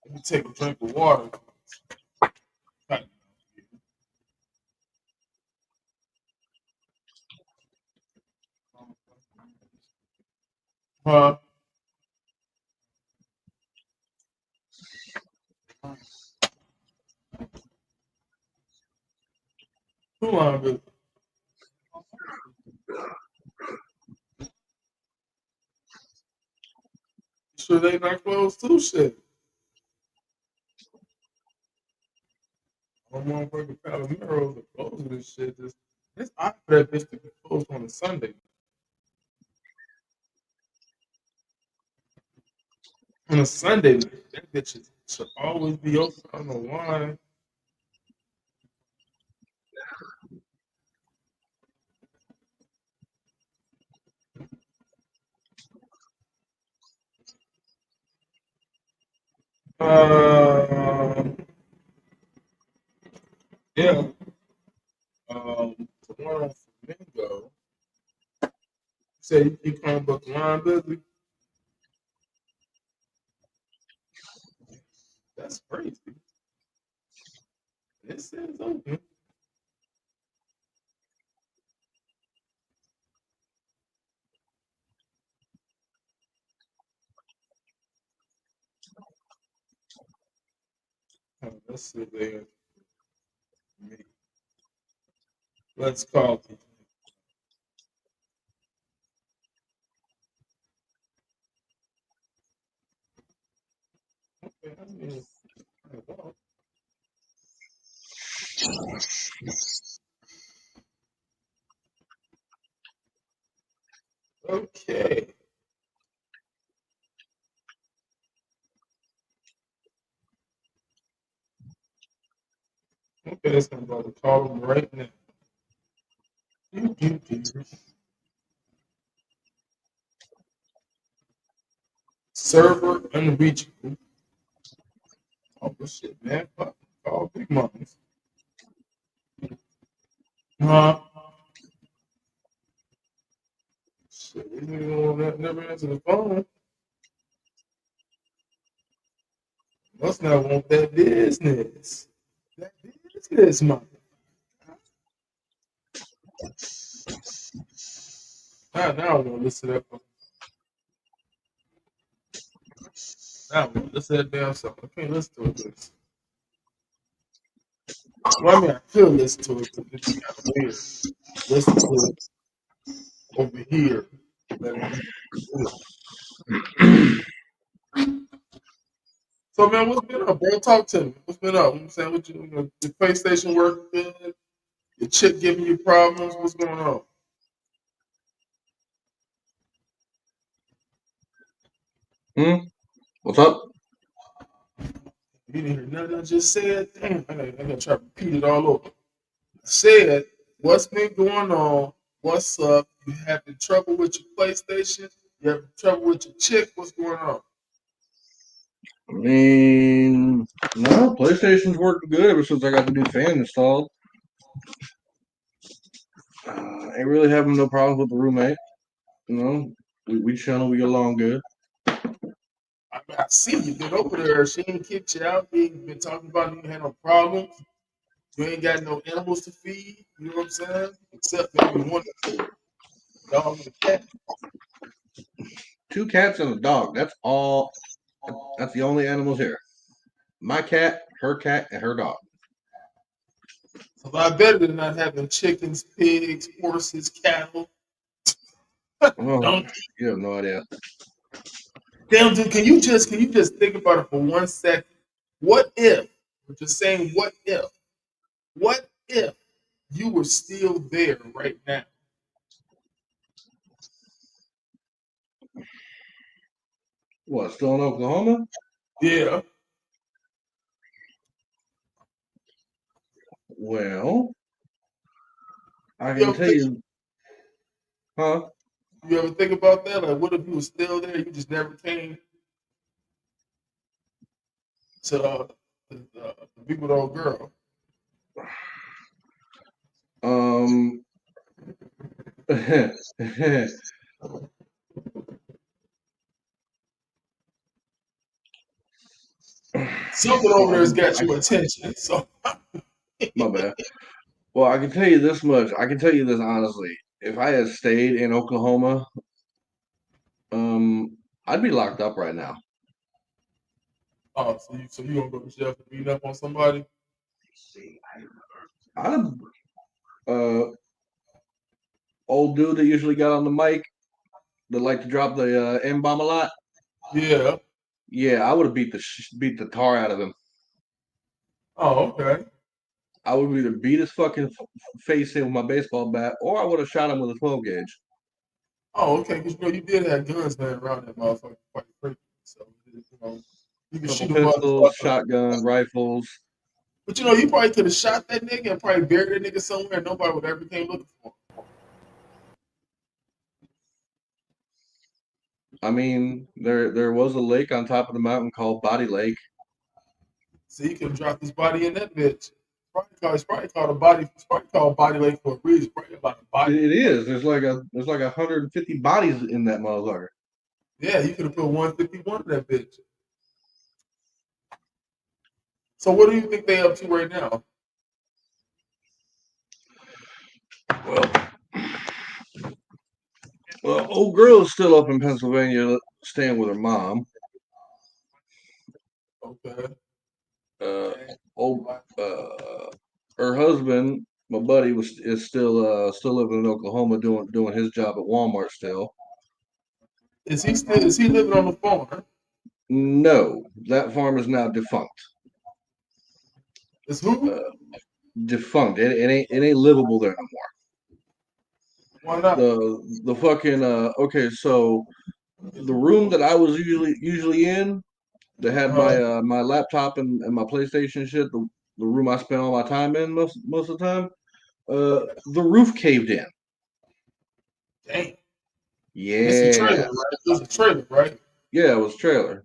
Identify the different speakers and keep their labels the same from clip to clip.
Speaker 1: Let me take a drink of water. Huh? Too long, but sure they not closed too. Shit. I'm motherfucking Palomeros are closing this shit. This I for that bitch to be closed on a Sunday. On a Sunday, that bitch should always be open. I don't know why. Uh, yeah. Tomorrow Flamingo. You say you calling about the line busy? That's crazy. This is open. Let's see there. Let's call it. Okay, I mean, okay. Okay, so I'm about to call them right now. Server unreachable. Oh shit, man. Fuck. Call big months. Huh? Shit, you never answer the phone. Must not want that business. That business, man. Now I'm gonna listen to that. Now I'm gonna listen to that damn song. I can't listen to it. Well, I mean, I could listen to it, but it's kind of weird. Listen to it over here. So, man, what's been up, bro? Talk to me. What's been up? I'm saying, what your PlayStation work good? Your chick giving you problems? What's going on?
Speaker 2: What's up?
Speaker 1: You didn't hear nothing I just said? Damn, I gotta try to repeat it all over. I said, what's been going on? What's up? You having trouble with your PlayStation? You having trouble with your chick? What's going on?
Speaker 2: I mean, no, PlayStation's working good ever since I got the new fan installed. Ain't really having no problems with the roommate. You know, we channel, we get along good.
Speaker 1: I mean, I see you been over there. She ain't kicked you out. You ain't been talking about you ain't had no problems. You ain't got no animals to feed. You know what I'm saying? Except maybe one dog and a cat.
Speaker 2: 2 cats and a dog. That's all. That's the only animals here. My cat, and her dog.
Speaker 1: It's a lot better than not having chickens, pigs, horses, cattle.
Speaker 2: Well,
Speaker 1: Don't
Speaker 2: you have no idea.
Speaker 1: damn dude, can you just think about it for 1 second? What if, we're just saying what if you were still there right now?
Speaker 2: What, still in Oklahoma?
Speaker 1: Yeah.
Speaker 2: Well, I
Speaker 1: You
Speaker 2: can
Speaker 1: ever
Speaker 2: tell
Speaker 1: think
Speaker 2: you, huh?
Speaker 1: you ever think about that? Like what if you were still there? You just never came to the big with old girl.
Speaker 2: Um,
Speaker 1: Something
Speaker 2: Well,
Speaker 1: over there's got you attention. So
Speaker 2: my bad. Well, I can tell you this much. I can tell you this honestly. If I had stayed in Oklahoma, I'd be locked up right now.
Speaker 1: oh, so you gonna go to jail for beating up on somebody?
Speaker 2: I'd have, old dude that usually got on the mic that liked to drop the M bomb a lot.
Speaker 1: Yeah.
Speaker 2: Yeah, I would have beat the tar out of him.
Speaker 1: Oh, okay.
Speaker 2: I would either beat his fucking face in with my baseball bat, or I would have shot him with a 12 gauge.
Speaker 1: Oh, okay. Because you did have guns laying around that motherfucker quite frequently. So you can
Speaker 2: Couple
Speaker 1: shoot a
Speaker 2: pistols,
Speaker 1: motherfucker.
Speaker 2: shotgun, rifles.
Speaker 1: But you probably could have shot that nigga and probably buried that nigga somewhere and nobody would ever came looking for him.
Speaker 2: I mean, there was a lake on top of the mountain called Body Lake.
Speaker 1: So you could have dropped his body in that bitch. It's probably called a body. It's probably called body lake for a reason. Probably about a body.
Speaker 2: It is. There's like 150 bodies in that motherfucker.
Speaker 1: Yeah, you could have put 151 in that bitch. So what do you think they up to right now?
Speaker 2: Well, old girl's still up in Pennsylvania, staying with her mom.
Speaker 1: Okay.
Speaker 2: Uh, old her husband, my buddy, is still living in Oklahoma doing his job at Walmart still.
Speaker 1: Is he living on the farm?
Speaker 2: No, that farm is now defunct.
Speaker 1: Is who?
Speaker 2: Defunct. It ain't livable there no more.
Speaker 1: Why not?
Speaker 2: The fucking okay, so the room that I was usually in that had my laptop and my PlayStation shit, the room I spent all my time in most of the time, the roof caved in.
Speaker 1: Damn. It's a trailer,
Speaker 2: Yeah.
Speaker 1: right? It's a trailer, right?
Speaker 2: Yeah, it was trailer.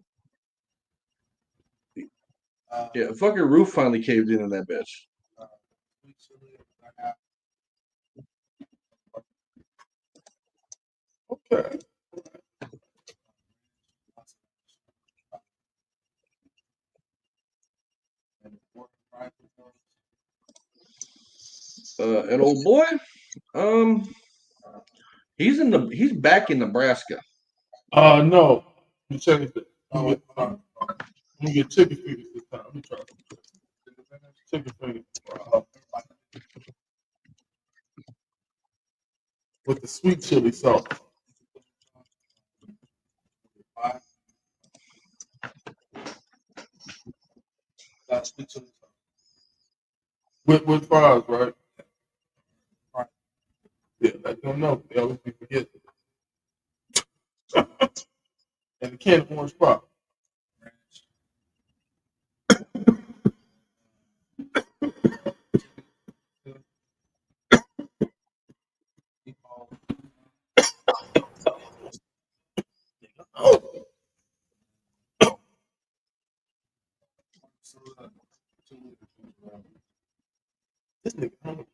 Speaker 2: Yeah, fucking roof finally caved in that bitch.
Speaker 1: Okay.
Speaker 2: An old boy, um, he's back in Nebraska.
Speaker 1: No. You change it. Let me get chicken fingers this time. Let me try chicken fingers. With the sweet chili sauce. With fries, right? Yeah, let them know. They always be forgetting. And a can of orange pop. Oh, this nigga hungry.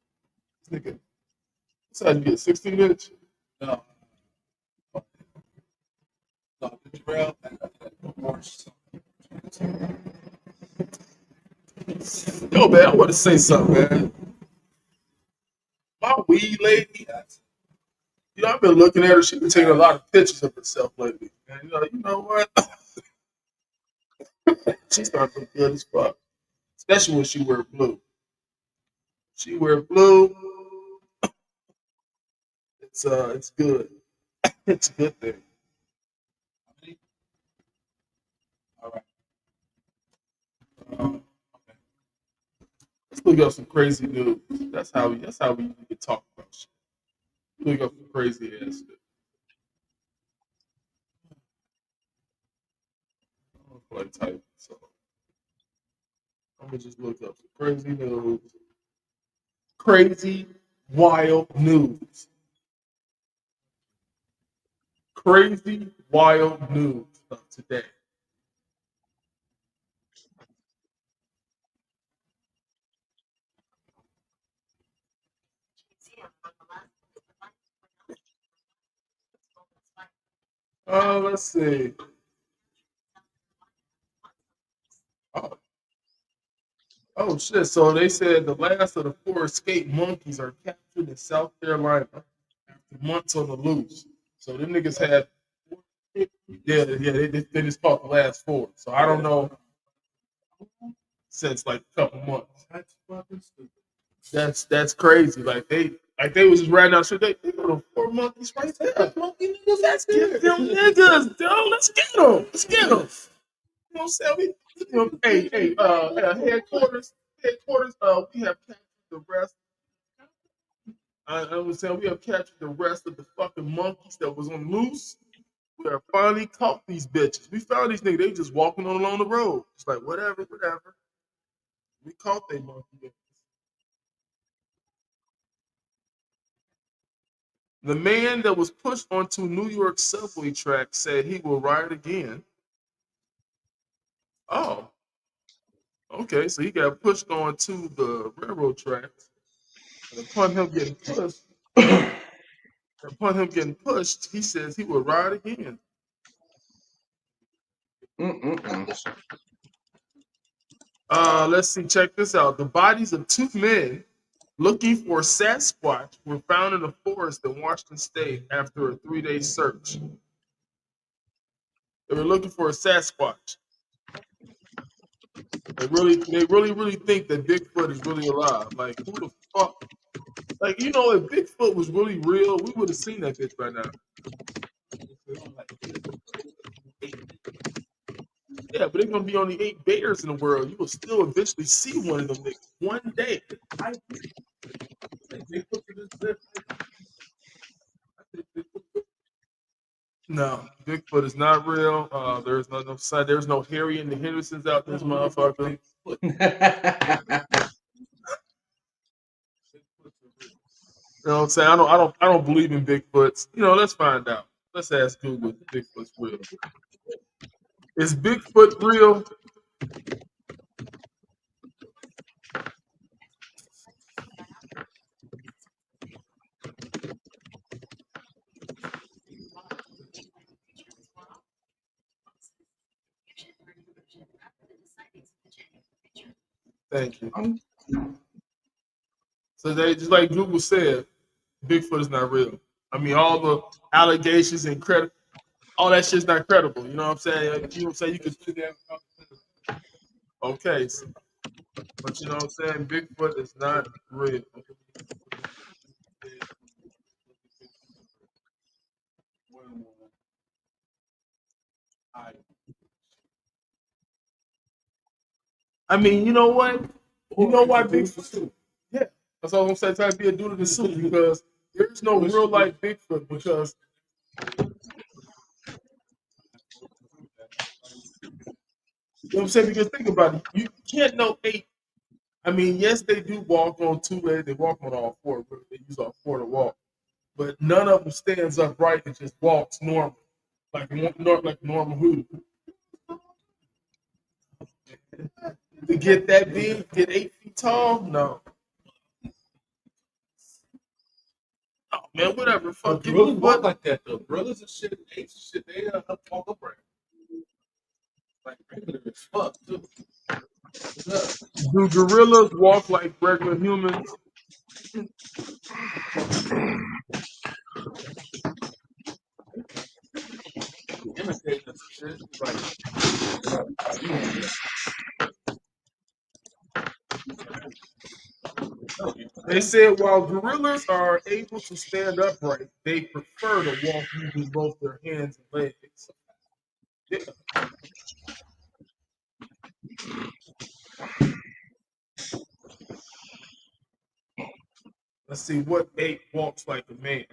Speaker 1: This nigga. This how you get 16 inch? No. No, did you rail? Yo, man, I want to say something, man. My weed lady, I've been looking at her. She's been taking a lot of pictures of herself lately. And you know what? She started to look good as fuck, especially when she wear blue. She wear blue. It's good. It's a good thing. All right. Um, let's look up some crazy news. That's how we can talk about shit. Look up some crazy ass shit. I don't feel like typing, so I'm gonna just look up some crazy news. Crazy, wild news. Crazy, wild news of today. Let's see. Oh, Oh shit! So they said the last of the four escaped monkeys are captured in South Carolina after months on the loose. So them niggas had, yeah, they just caught the last four. So I don't know since like a couple months. That's fucking stupid. That's crazy. Like they was just riding out shit. They got the four monkeys right there. Monkey niggas, let's get them niggas, dude. Let's get them. Let's get them. You know what I'm saying? Headquarters. We have captured the rest. I was saying we have captured the rest of the fucking monkeys that was on loose. We have finally caught these bitches. We found these niggas. They just walking on along the road. It's like whatever. We caught they monkey. The man that was pushed onto New York subway track said he will ride again. Oh, okay. So he got pushed onto the railroad tracks. And upon him getting pushed, he says he will ride again. Let's see. Check this out. The bodies of two men looking for Sasquatch were found in a forest in Washington State after a 3-day search. They were looking for a Sasquatch. They really think that Bigfoot is really alive. Like, who the fuck? Like, if Bigfoot was really real, we would have seen that bitch by now. Yeah, but they're gonna be only 8 bears in the world. You will still eventually see one of them niggas one day. No, Bigfoot is not real. There's no Harry and the Hendersons out this motherfucker. You know what I'm saying? I don't believe in Bigfoots. Let's find out. Let's ask Google if Bigfoot's real. Is Bigfoot real? Thank you. So they just like Google said, Bigfoot is not real. I mean, all the allegations and credit, all that shit's not credible. You know what I'm saying? Like, you know what I'm saying? You could sit there. Okay, but you know what I'm saying? Bigfoot is not real. I mean, you know what? You know why Bigfoot? Yeah, that's all I'm saying. Try to be a dude in the suit because there's no real life Bigfoot because you know what I'm saying. Because think about it, you can't know eight. I mean, yes, they do walk on 2 legs. They walk on all four, but they use all four to walk. But none of them stands upright and just walks normal, like normal who. To get that big, get 8 feet tall, no. Oh man, whatever. Fuck you.
Speaker 3: Gorillas walk like that though. Gorillas and shit, apes and shit, they walk upright. Like regular as fuck too.
Speaker 1: Do gorillas walk like regular humans?
Speaker 3: Imitate us and shit. Like,
Speaker 1: They said while gorillas are able to stand upright, they prefer to walk using both their hands and legs. Yeah. Let's see what ape walks like a man.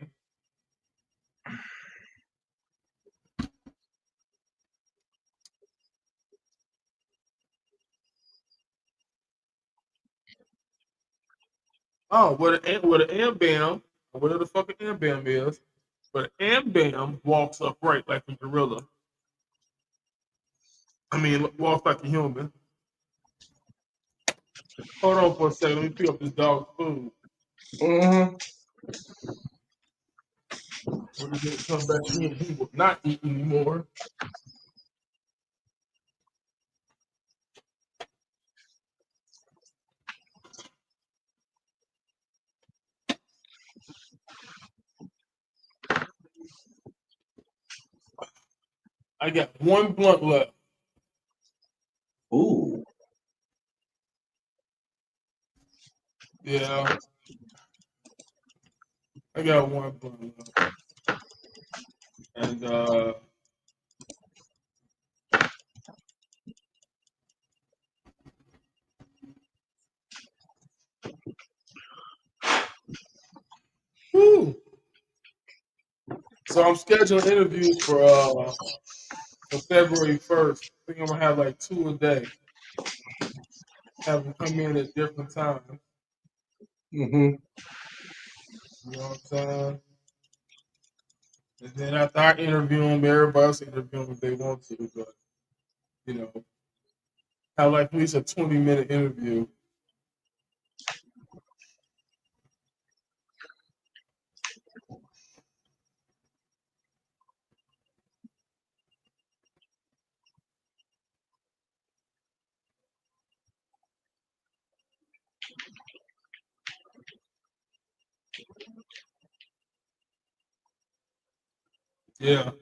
Speaker 1: Oh, what an ambam, whatever the fucking ambam is, but an ambam walks upright like a gorilla. I mean, walks like a human. Hold on for a second. Let me pick up this dog's food.
Speaker 2: Mhm.
Speaker 1: When he didn't come back in, he will not eat anymore. I got one blunt left.
Speaker 2: Ooh.
Speaker 1: Yeah, I got one blunt left. And whew. So I'm scheduling interviews for February 1st. I think I'm gonna have like 2 a day. Have them come in at different times.
Speaker 2: Mm-hmm.
Speaker 1: You know what I'm saying? And then after I interview them, everybody else interview them if they want to. But you know, have like at least a 20-minute interview. Yeah.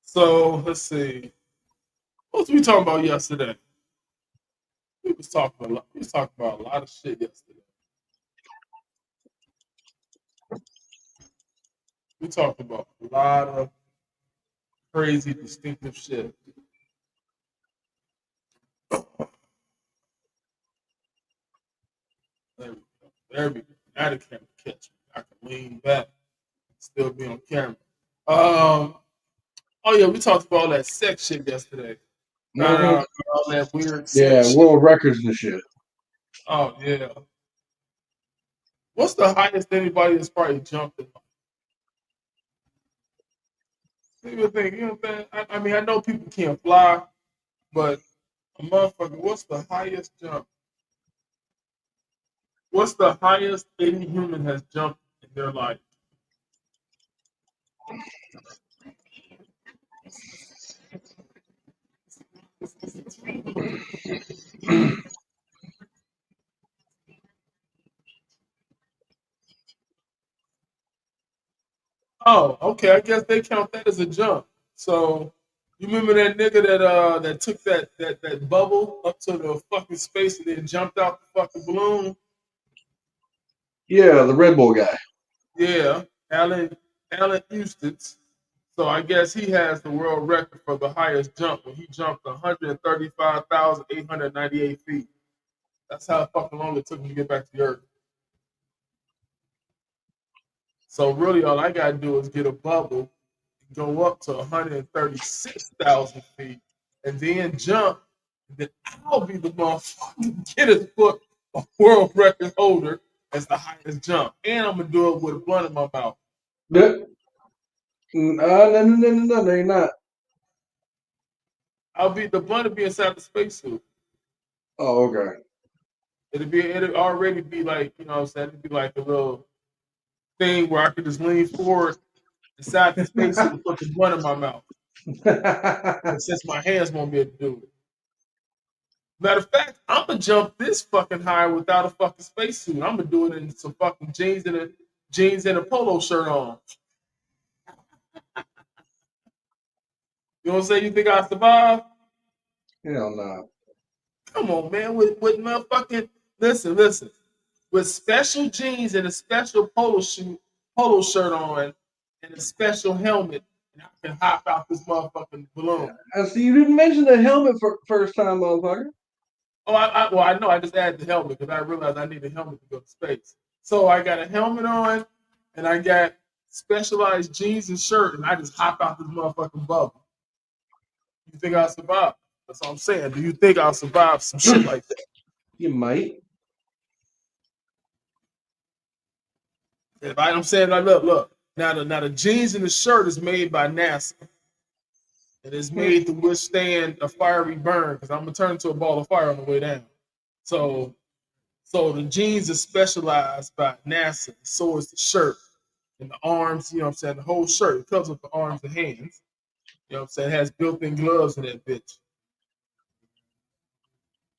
Speaker 1: So let's see. What was we talking about yesterday? We was talking a lot. We was talking about a lot of shit yesterday. We talked about a lot of crazy, distinctive shit. There we go. There we go. Now the camera catch me. I can lean back, still be on camera. Oh yeah, we talked about all that sex shit yesterday.
Speaker 2: Mm-hmm.
Speaker 1: All that weird
Speaker 2: Yeah,
Speaker 1: sex shit.
Speaker 2: world records and shit.
Speaker 1: Oh yeah. What's the highest anybody has probably jumped in? People think, you know what I'm saying? I mean, I know people can't fly, but a motherfucker, what's the highest jump? What's the highest any human has jumped in their life? Oh, okay. I guess they count that as a jump. So you remember that nigga that took that bubble up to the fucking space and then jumped out the fucking balloon?
Speaker 2: Yeah, the Red Bull guy.
Speaker 1: Yeah, Alan Eustace. So I guess he has the world record for the highest jump when he jumped 135,898 feet. That's how fucking long it took him to get back to the earth. So really, all I gotta do is get a bubble, go up to 136,000 feet, and then jump. And then I'll be the motherfucking Guinness Book of World Record holder as the highest jump, and I'm gonna do it with a blunt in my mouth.
Speaker 2: No, they're not.
Speaker 1: I'll be the blunt will be inside the spacesuit.
Speaker 2: Oh, okay.
Speaker 1: It'll already be like, you know what I'm saying? It'll be like a little thing where I could just lean forward inside the spacesuit and put the blunt in my mouth. And since my hands won't be able to do it. Matter of fact, I'm gonna jump this fucking high without a fucking spacesuit. I'm gonna do it in some fucking jeans and a polo shirt on. You know what I'm saying? You think I survive?
Speaker 2: Hell no.
Speaker 1: Come on, man. With motherfucking listen. With special jeans and a special polo shirt on and a special helmet, and I can hop out this motherfucking balloon.
Speaker 2: I see you didn't mention the helmet for first time, motherfucker.
Speaker 1: Oh, I know. I just added the helmet because I realized I need a helmet to go to space. So I got a helmet on, and I got specialized jeans and shirt, and I just hop out this motherfucking bubble. You think I'll survive? That's what I'm saying. Do you think I'll survive some shit like that?
Speaker 2: You might.
Speaker 1: If I'm saying, like, look. Now the jeans and the shirt is made by NASA. It is made to withstand a fiery burn because I'm gonna turn into a ball of fire on the way down. So the jeans are specialized by NASA. So is the shirt and the arms. You know what I'm saying? The whole shirt. It comes with the arms and hands. You know what I'm saying? It has built-in gloves in that bitch.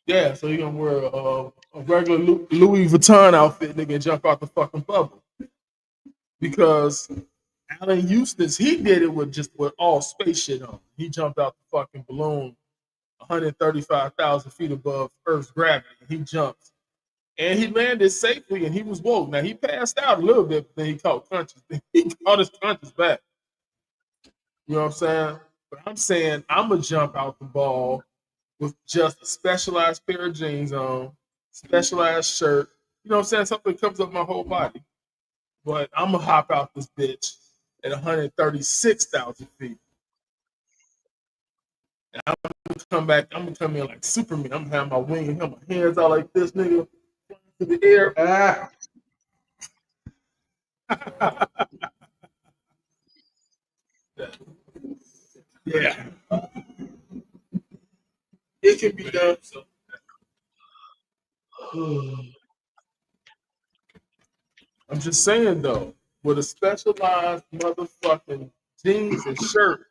Speaker 1: Yeah, so you're gonna wear a regular Louis Vuitton outfit, nigga, and jump out the fucking bubble because Alan Eustace, he did it with all space shit on. He jumped out the fucking balloon 135,000 feet above Earth's gravity. He jumped. And he landed safely and he was woke. Now he passed out a little bit, but then he caught conscious. He caught his conscious back. You know what I'm saying? But I'm saying I'm gonna jump out the ball with just a specialized pair of jeans on, specialized shirt. You know what I'm saying? Something that covers up my whole body. But I'm gonna hop out this bitch at 136,000 feet. And I'm gonna come back. I'm gonna come in like Superman. I'm gonna have my wings, have my hands out like this, nigga, to the air.
Speaker 2: Ah,
Speaker 1: Yeah, it can be done. So I'm just saying though, with a specialized motherfucking jeans and shirt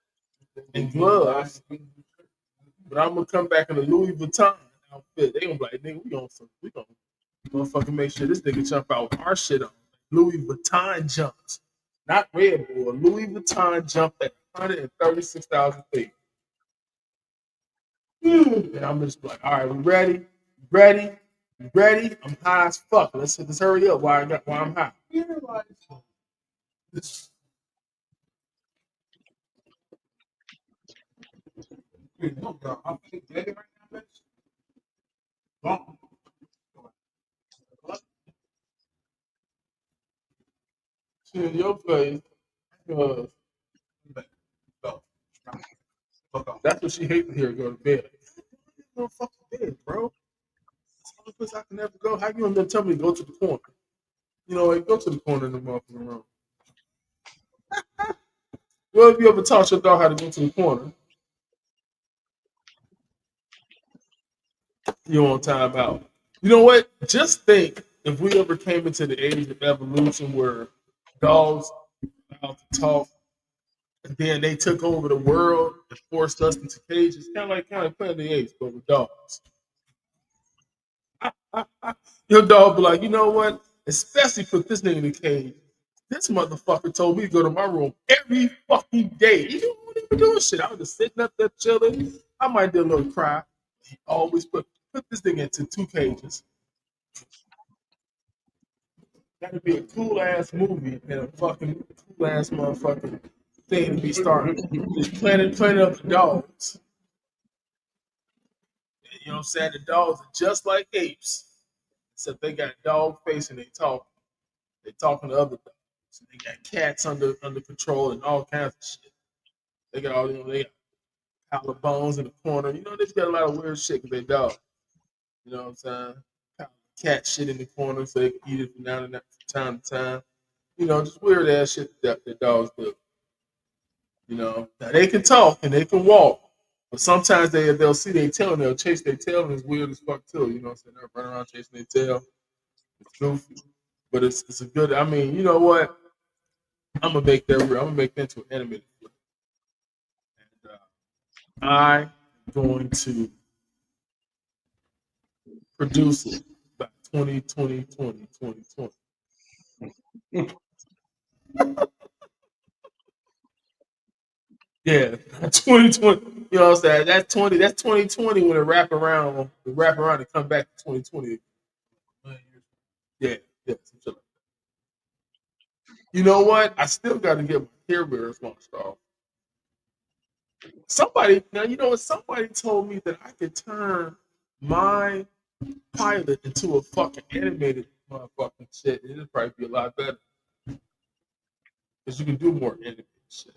Speaker 1: and gloves, but I'm gonna come back in a Louis Vuitton outfit. They gonna be like, nigga, we gonna motherfucking make sure this nigga jump out with our shit on. Louis Vuitton jumps, not Red Bull. Louis Vuitton jumped at 136,000 feet. And I'm just like, all right, we ready? Ready? Ready? I'm high as fuck. Let's hurry up while I'm high.
Speaker 3: You realize this. No, bro. I'm dead right now, bitch. Gone.
Speaker 1: Shit in your face. Go.
Speaker 3: Fuck off.
Speaker 1: That's what she hates to hear. Go to bed. Go to fucking bed, bro. It's the only place I can never go. How you gonna tell me to go to the corner? You know, like, go to the corner in the motherfucking room. Well, if you ever taught your dog how to go to the corner, you on time out. You know what? Just think if we ever came into the age of evolution where dogs are allowed to talk, and then they took over the world and forced us into cages, kind of like Planet of the Apes, but with dogs. Your dog be like, you know what? Especially put this nigga in the cage. This motherfucker told me to go to my room every fucking day. You know what even doing shit. I was just sitting up there chilling. I might do a little cry. He always put this thing into 2 cages. That'd be a cool ass movie and a fucking cool ass motherfucking thing to be starting. Just Planet of the Dogs. And you know what I'm saying? The dogs are just like apes, except they got dog face and they talk. They talking to other dogs. They got cats under control and all kinds of shit. They got all they got pile of bones in the corner. You know, they just got a lot of weird shit because they dog. You know what I'm saying? Pile of cat shit in the corner so they can eat it from time to time. You know, just weird ass shit that the dogs do. You know, now they can talk and they can walk, but sometimes they'll see their tail and they'll chase their tail and it's weird as fuck too. You know what I'm saying? They're running around chasing their tail. It's goofy, but it's a good. I mean, you know what? I'm gonna make that real. I'm gonna make that into an animated film. And I'm going to produce it by 2020. Yeah, 2020. You know what I'm saying? That's 2020 when it wrap around and come back to 2020. Yeah, yeah. some shit like that. You know what? I still got to get my Care Bears launched off. Somebody now, you know what? Somebody told me that I could turn my pilot into a fucking animated motherfucking shit. It'd probably be a lot better because you can do more animated shit.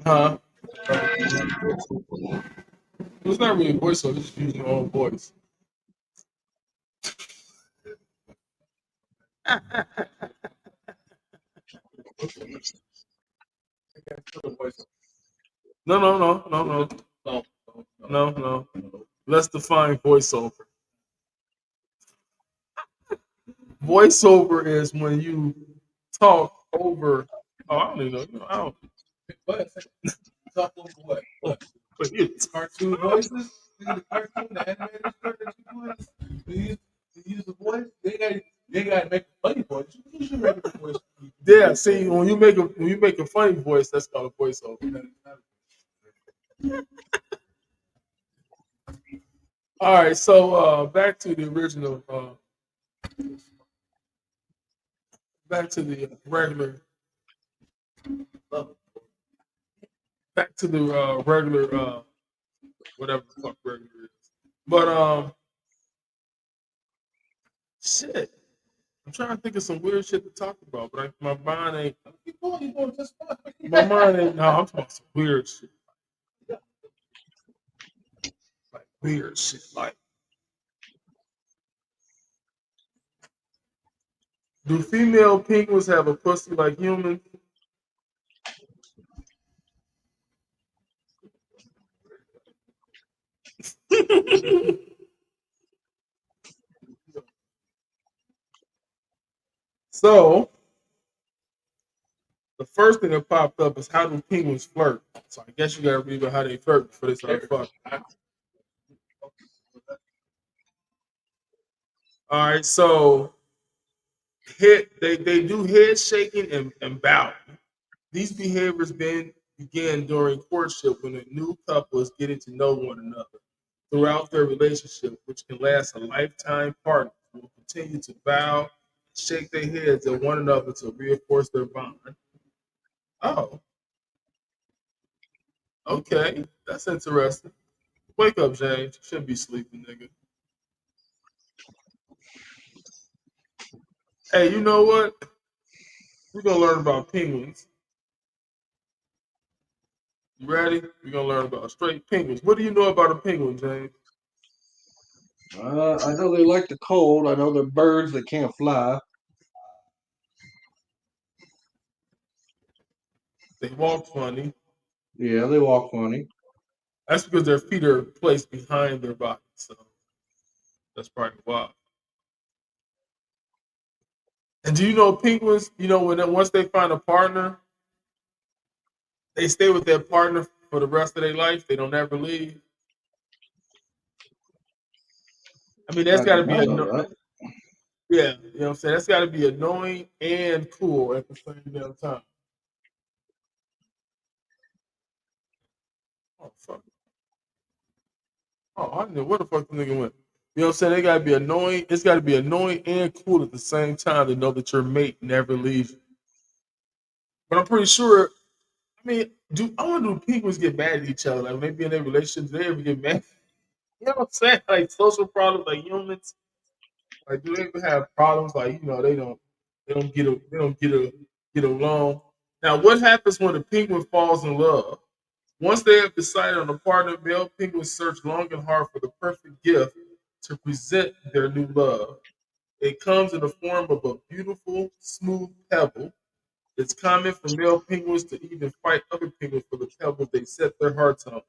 Speaker 1: Huh? It's not really a voiceover, it's just using your own voice. No. Let's define voiceover. Voiceover is when you talk over. Oh, I don't even know. I don't.
Speaker 3: But talk over what?
Speaker 1: But it's
Speaker 3: Cartoon voices? The cartoon, the animated stuff that you doing? use the voice. They got to make a funny voice. You use your regular voice.
Speaker 1: Yeah, see, when you make a funny voice, that's called a voiceover. All right, so back to the original, back to the regular, back to the regular, whatever the fuck regular is. But shit, I'm trying to think of some weird shit to talk about, but my mind ain't.
Speaker 3: Keep going, you're doing just fine.
Speaker 1: My mind ain't. No, I'm talking about some weird shit, like weird shit, like. Do female penguins have a pussy like humans? So the first thing that popped up is how do penguins flirt? So I guess you gotta read about how they flirt before they start fucking. All right, so they do head shaking and bowing. These behaviors begin during courtship when a new couple is getting to know one another. Throughout their relationship, which can last a lifetime, partners will continue to bow and shake their heads at one another to reinforce their bond. Oh, okay. That's interesting. Wake up, James. You shouldn't be sleeping, nigga. Hey, you know what? We're gonna learn about penguins. You ready? We're gonna learn about straight penguins. What do you know about a penguin, James?
Speaker 2: I know they like the cold. I know they're birds that can't fly.
Speaker 1: They walk funny.
Speaker 2: Yeah, they walk funny.
Speaker 1: That's because their feet are placed behind their body. So that's probably why. And do you know penguins? You know once they find a partner, they stay with their partner for the rest of their life. They don't ever leave. I mean, that's
Speaker 2: I
Speaker 1: got
Speaker 2: did
Speaker 1: to be
Speaker 2: not know that.
Speaker 1: yeah. You know what I'm saying? That's got to be annoying and cool at the same damn time. Oh fuck. Oh, I don't know where the fuck the nigga went. You know what I'm saying? They gotta be annoying. It's gotta be annoying and cool at the same time to know that your mate never leaves you. But I'm pretty sure. I mean, I wonder do penguins get mad at each other? Like maybe in their relationship, do they ever get mad? You know what I'm saying? Like social problems, like humans. Like, do they ever have problems? Like, they don't get along. Now, what happens when a penguin falls in love? Once they have decided on a partner, male penguins search long and hard for the perfect gift to present their new love. It comes in the form of a beautiful, smooth pebble. It's common for male penguins to even fight other penguins for the pebbles they set their hearts on.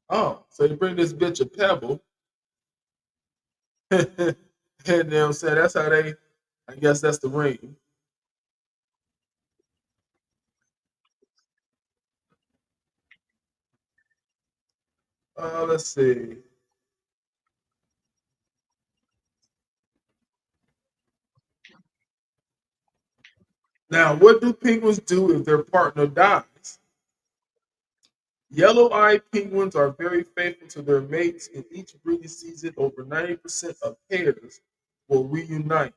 Speaker 1: Oh, so they bring this bitch a pebble, and they'll say that's how they. I guess that's the ring. Let's see. Now, what do penguins do if their partner dies? Yellow-eyed penguins are very faithful to their mates. In each breeding season, over 90% of pairs will reunite.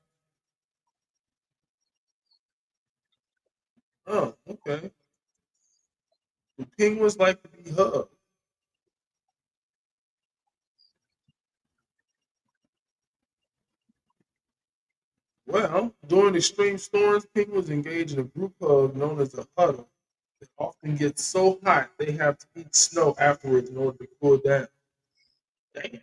Speaker 1: Oh, okay. Do penguins like to be hugged? Well, during extreme storms, penguins engage in a group hug known as a huddle. It often gets so hot they have to eat snow afterwards in order to cool down. Damn.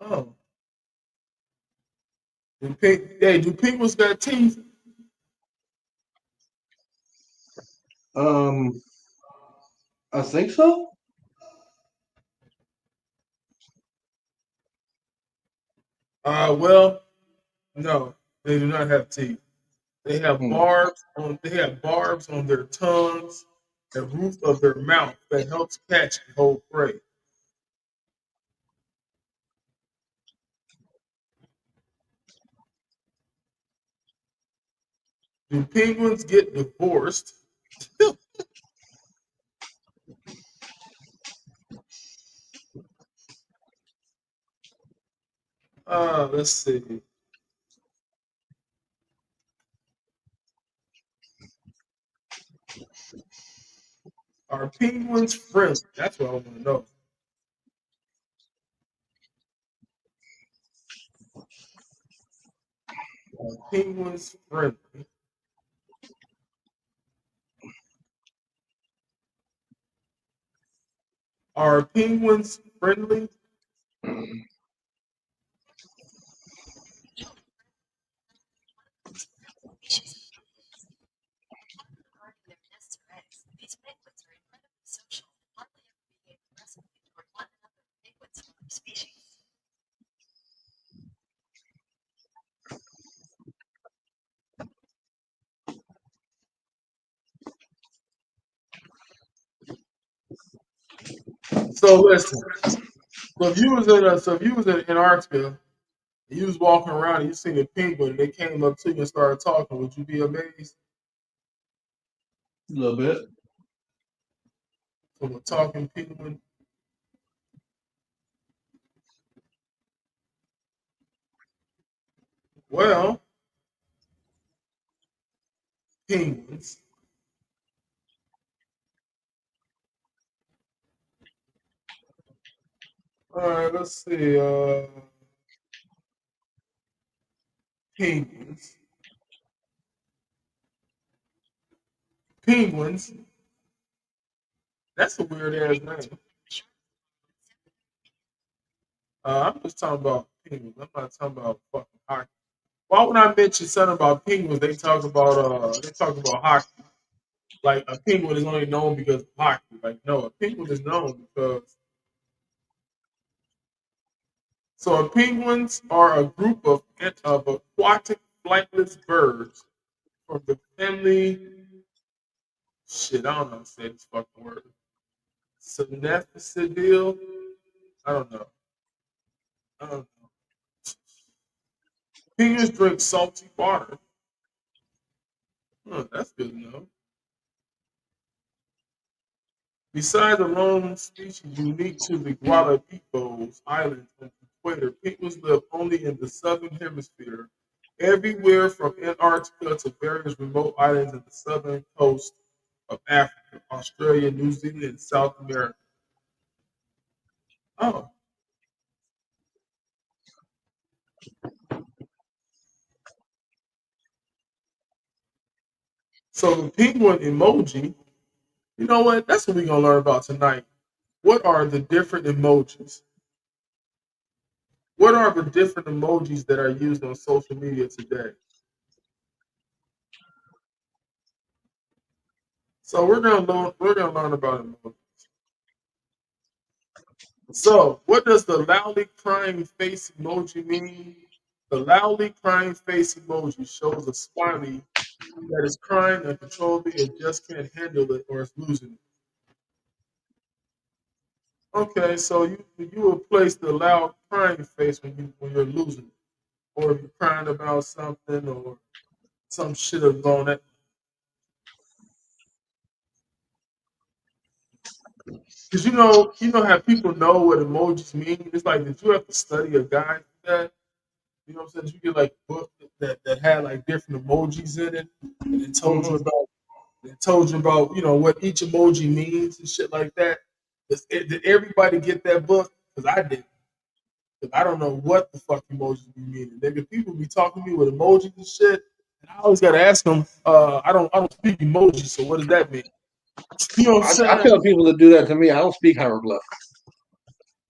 Speaker 1: Oh, do penguins got teeth?
Speaker 2: Um, I think so.
Speaker 1: Well, no, they do not have teeth. They have
Speaker 2: Hmm.
Speaker 1: barbs on their tongues and roof of their mouth that helps catch and hold prey. Do penguins get divorced? Let's see. Are penguins friendly? That's what I want to know. Are penguins friendly? Are penguins friendly? So listen. So if you was in Antarctica, and you was walking around and you seen a penguin, and they came up to you and started talking, would you be amazed
Speaker 2: A little bit.
Speaker 1: from a talking penguin? Well, penguins. All right, let's see. Penguins. Penguins. That's a weird ass name. I'm just talking about penguins. I'm not talking about fucking hockey. Why would I mention something about penguins? They talk about hockey. Like a penguin is only known because of hockey. Like no, a penguin is known because penguins are a group of aquatic flightless birds from the family. Shit, I don't know how to say this fucking word. Synaphicidae. I don't know. I don't know. Penguins drink salty water. Huh, that's good to know. Besides a lone species unique to the Guadalupos Islands on the equator, penguins live only in the southern hemisphere, everywhere from Antarctica to various remote islands in the southern coast of Africa, Australia, New Zealand, and South America. Oh, so the penguin emoji, you know what? That's what we're going to learn about tonight. What are the different emojis? What are the different emojis that are used on social media today? So we're gonna learn about emojis. So what does the loudly crying face emoji mean? The loudly crying face emoji shows a smiley that is crying uncontrollably and just can't handle it or is losing it. Okay, so you will place the loud crying face when you're losing it, or if you're crying about something or some shit is going on. Because you know how people know what emojis mean. It's like did you have to study a guide for that? You know what I'm saying? You get like a book that had like different emojis in it, and
Speaker 2: Hmm.
Speaker 1: it told you about what each emoji means and shit like that. Did everybody get that book? Because I did. Because I don't know what the fuck emojis be meaning. Nigga, people be talking to me with emojis and shit, and I always gotta ask them. I don't speak emojis, so what does that mean? You know what I'm
Speaker 2: I
Speaker 1: saying?
Speaker 2: tell people to do that to me. I don't speak hieroglyph.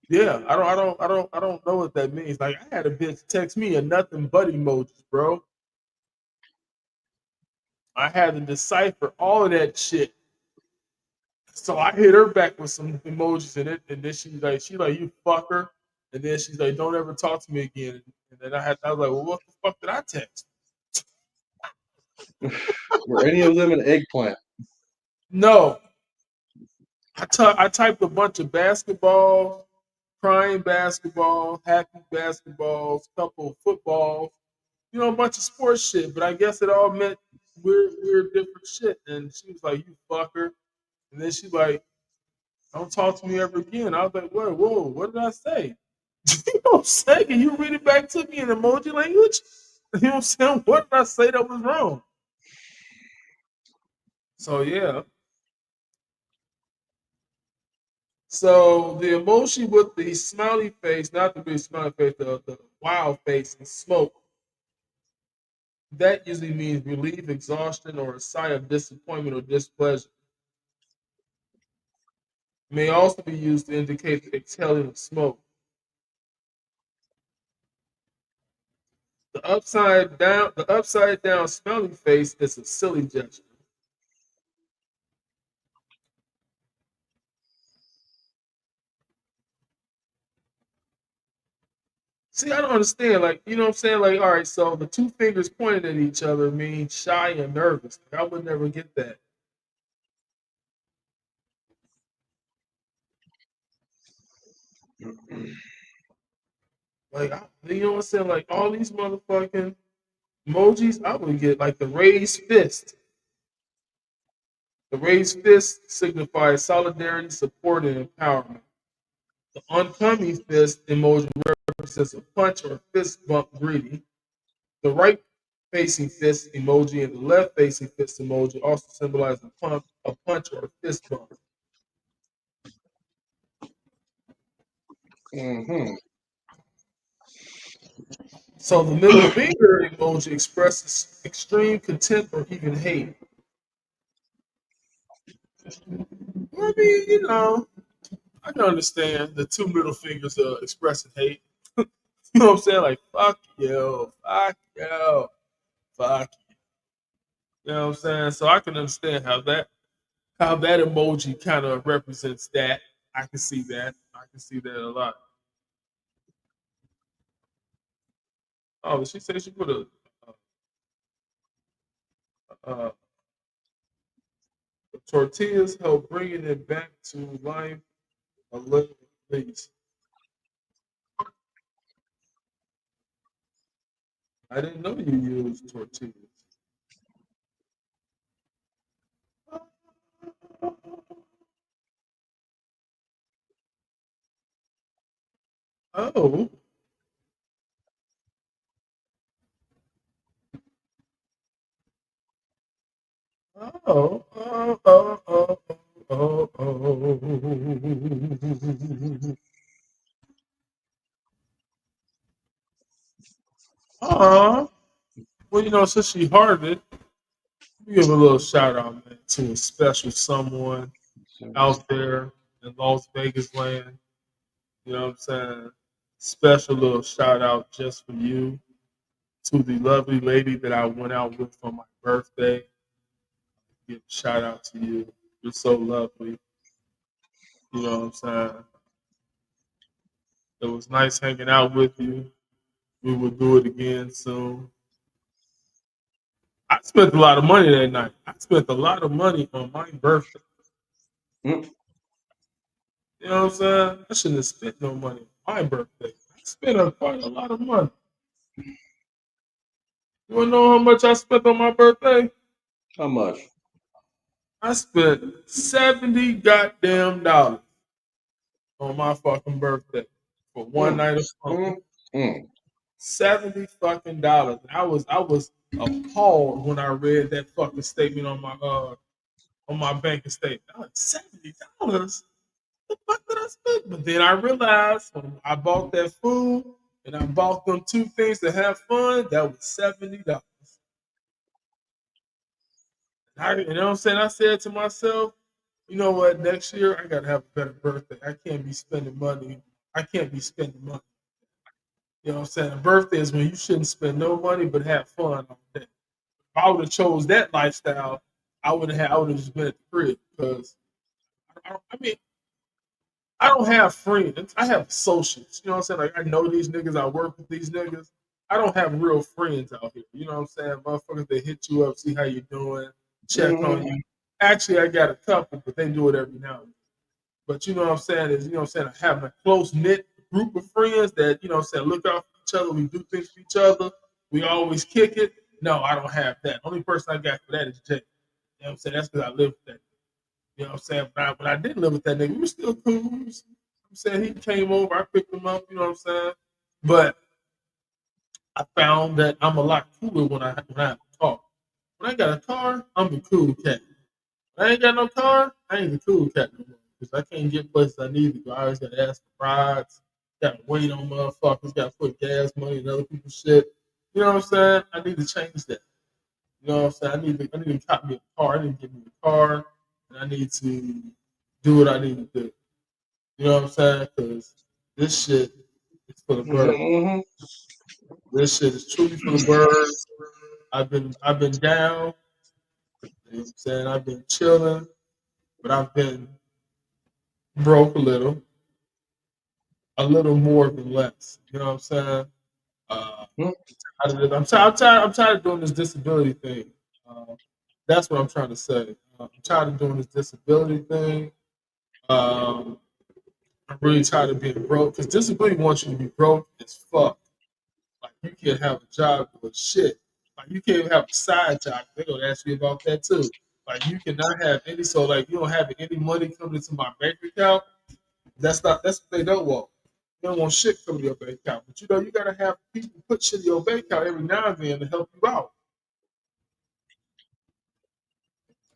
Speaker 1: Yeah, I don't know what that means. Like I had a bitch text me a nothing but emojis, bro. I had to decipher all of that shit. So I hit her back with some emojis in it, and then she like, you fucker, and then she's like, don't ever talk to me again. And then I was like, well, what the fuck did I text?
Speaker 2: Were any of them an eggplant?
Speaker 1: No, I typed a bunch of basketball, crying basketball, happy basketballs, couple of footballs, a bunch of sports shit. But I guess it all meant weird, different shit. And she was like, "You fucker," and then she like, "Don't talk to me ever again." I was like, whoa, what did I say?" You know what I'm saying? Can you read it back to me in emoji language? You know what I'm saying? What did I say that was wrong? So yeah. So the emoji with the smiley face, not the big smiley face, the wild face and smoke, that usually means relief, exhaustion, or a sign of disappointment or displeasure. It may also be used to indicate the exhaling of smoke. The upside down smiley face is a silly gesture. See, I don't understand. Like, you know what I'm saying? Like, all right, so the two fingers pointed at each other means shy and nervous. Like, I would never get that. Like, you know what I'm saying? Like, all these motherfucking emojis, I would get like the raised fist. The raised fist signifies solidarity, support, and empowerment. The oncoming fist emoji represents a punch or a fist bump greeting. The right facing fist emoji and the left facing fist emoji also symbolize a punch or a fist bump.
Speaker 2: Mm-hmm.
Speaker 1: So the middle finger emoji expresses extreme contempt or even hate. I mean, I can understand the two middle fingers expressing hate. You know what I'm saying? Like, fuck you, fuck you, fuck you. You know what I'm saying? So I can understand how that emoji kind of represents that. I can see that. I can see that a lot. Oh, she said she put a tortillas help bringing it back to life a little at least. I didn't know you used tortillas. Oh, oh, oh, oh, oh, oh, oh. Aw. Well, since she hearted it, we give a little shout out, man, to a special someone out there in Las Vegas land. You know what I'm saying? Special little shout out just for you to the lovely lady that I went out with for my birthday. Give a shout out to you. You're so lovely. You know what I'm saying? It was nice hanging out with you. We will do it again soon. I spent a lot of money that night. I spent a lot of money on my birthday.
Speaker 2: Mm.
Speaker 1: You know what I'm saying? I shouldn't have spent no money on my birthday. I spent quite a lot of money. You wanna know how much I spent on my birthday?
Speaker 2: How much?
Speaker 1: I spent 70 goddamn dollars on my fucking birthday for one
Speaker 2: Mm.
Speaker 1: night of fun.
Speaker 2: Mm. Mm.
Speaker 1: 70 fucking dollars. I was appalled when I read that fucking statement on my banking statement. I was like, $70? The fuck did I spend? But then I realized when I bought that food and I bought them two things to have fun, that was $70. You know what I'm saying? I said to myself, you know what? Next year I gotta have a better birthday. I can't be spending money. I can't be spending money. You know what I'm saying? A birthday is when you shouldn't spend no money but have fun all day. If I would have chose that lifestyle, I would have just been at the crib because I mean I don't have friends. I have associates. You know what I'm saying? Like I know these niggas. I work with these niggas. I don't have real friends out here. You know what I'm saying? Motherfuckers that hit you up, see how you doing, check on you. Actually, I got a couple, but they do it every now and then. But you know what I'm saying is, you know what I'm saying, having a close knit group of friends that, you know what I'm saying, look out for each other, we do things for each other, we always kick it. No, I don't have that. Only person I got for that is Jay. You know what I'm saying? That's because I live with that. You know what I'm saying? But when I didn't live with that nigga, we were still cool. I'm saying he came over, I picked him up, you know what I'm saying? But I found that I'm a lot cooler when I have a car. When I got a car, I'm the cool cat. When I ain't got no car, I ain't the cool cat no more. Because I can't get places I need to go. I always gotta ask for rides, gotta wait on motherfuckers, gotta put gas money in other people's shit. You know what I'm saying? I need to change that. You know what I'm saying? I need to cop me a car. I need to get me a car, and I need to do what I need to do. You know what I'm saying? Because this shit is for the birds.
Speaker 2: Mm-hmm.
Speaker 1: This shit is truly for the birds. I've been down. You know what I'm saying? I've been chilling, but I've been broke a little more than less. You know what I'm saying? Uh, I'm tired of doing this disability thing. Uh, that's what I'm trying to say. I'm tired of doing this disability thing. Um, I'm really tired of being broke because disability wants you to be broke as fuck. Like you can't have a job doing shit. Like you can't even have a side job. They're gonna ask you about that too. Like you cannot have any. So like you don't have any money coming into my bank account. That's what they don't want. They don't want shit coming to your bank account. But you know you gotta have people put shit in your bank account every now and then to help you out.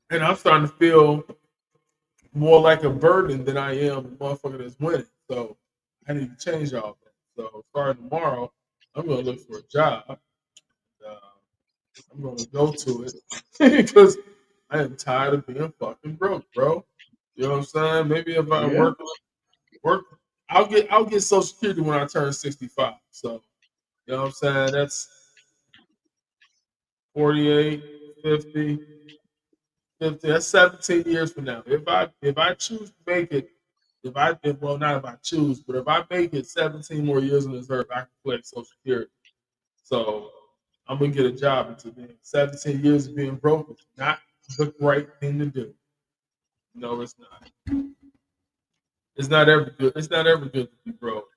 Speaker 1: And I'm starting to feel more like a burden than I am a motherfucker that's winning. So I need to change all that. So starting tomorrow, I'm gonna look for a job. I'm gonna go to it because I am tired of being fucking broke, bro. You know what I'm saying? Maybe if I
Speaker 2: Yeah.
Speaker 1: work, I'll get Social Security when I turn 65. So you know what I'm saying? That's 48, 50, 50. That's 17 years from now. If I choose to make it, well not if I choose, but if I make it 17 more years on this earth, I can collect Social Security. So I'm gonna get a job until then. 17 years of being broke is not the right thing to do. No, it's not. It's not ever good. It's not ever good to be broke.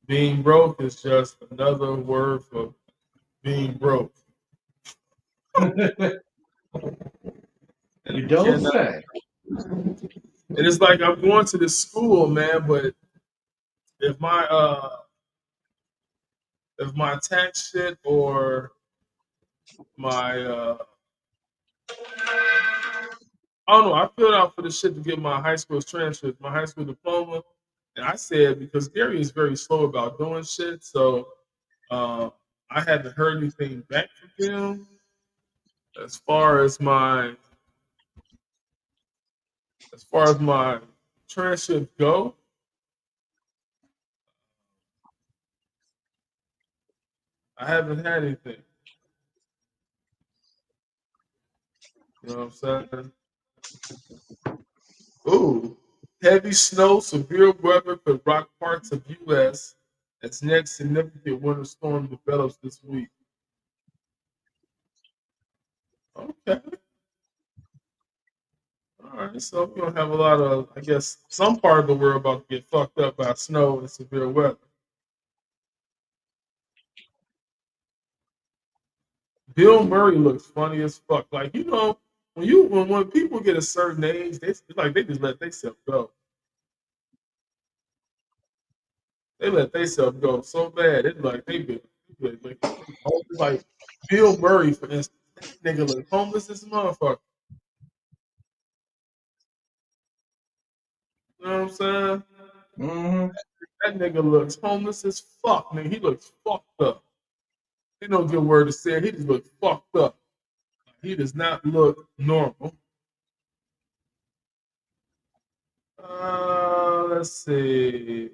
Speaker 1: Being broke is just another word for being broke. And
Speaker 2: You
Speaker 1: I
Speaker 2: don't
Speaker 1: cannot.
Speaker 2: say.
Speaker 1: And it's like I'm going to this school, man. But if my if my tax shit or my I don't know. I filled out for the shit to get my high school transcript, my high school diploma, and I said because Gary is very slow about doing shit, so uh, I hadn't heard anything back from him as far as my transcripts go. I haven't had anything. You know what I'm saying? Ooh, heavy snow, severe weather could rock parts of U.S. as next significant winter storm develops this week. Okay. All right, so we're gonna have a lot of, I guess, some part of the world about to get fucked up by snow and severe weather. Bill Murray looks funny as fuck. Like you know, when people get a certain age, they it's like they just let themselves go. They let themselves go so bad. It's like like Bill Murray for instance. That nigga look homeless as a motherfucker. You know what I'm saying?
Speaker 2: Mm-hmm.
Speaker 1: That nigga looks homeless as fuck, man. He looks fucked up. He no good word to say. He just looks fucked up. He does not look normal. Let's see.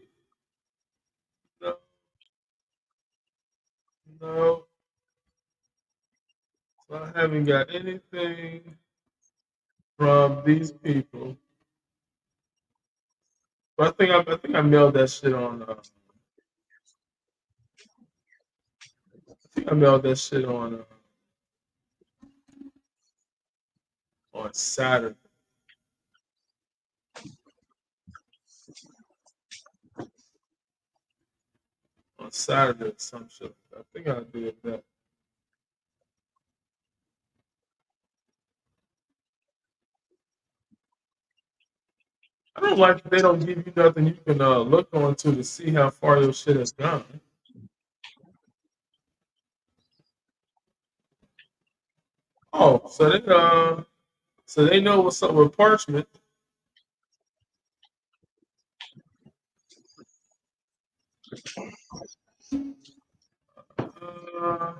Speaker 1: No, no. So I haven't got anything from these people. But I think I mailed that shit on. think I mailed that shit on Saturday. On Saturday or some shit. I think I did that. I don't like that they don't give you nothing you can look onto to see how far your shit has gone. Oh, so they know what's up with Parchment. Uh,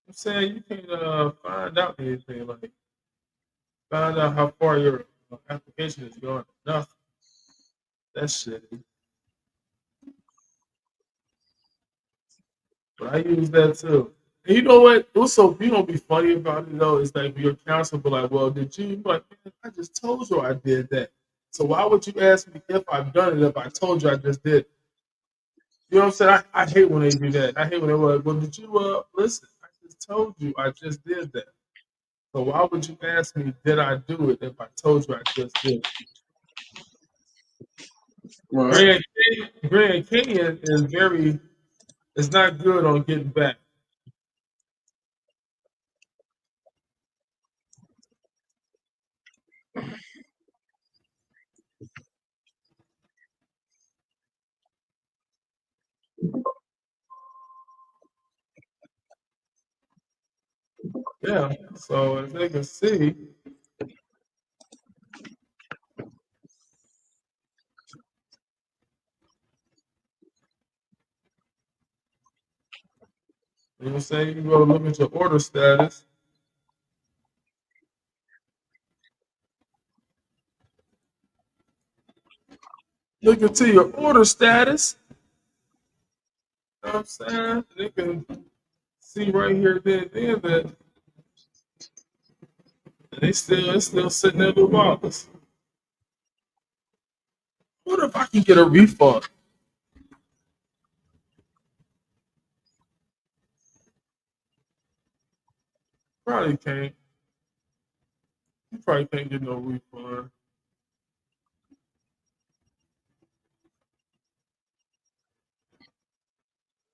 Speaker 1: I'm saying you can find out anything like find out how far your application is going. Nothing. That shit. But I use that too. And you know what? What's so you know be funny about it though is like your counsel be like, well, did you? I'm like, man, I just told you I did that. So why would you ask me if I've done it if I told you I just did? You know what I'm saying? I hate when they do that. I hate when they were like, well, did you listen? I just told you I just did that. So why would you ask me did I do it if I told you I just did it?
Speaker 2: Right.
Speaker 1: Grand Canyon is not good on getting back. Yeah. So as they can see, you know what I'm saying? You can go look at your order status. Look into your order status. You know what I'm saying? They can see right here, then that it's still sitting there with bottles. What if I can get a refund? Probably can't. You probably can't get no refund.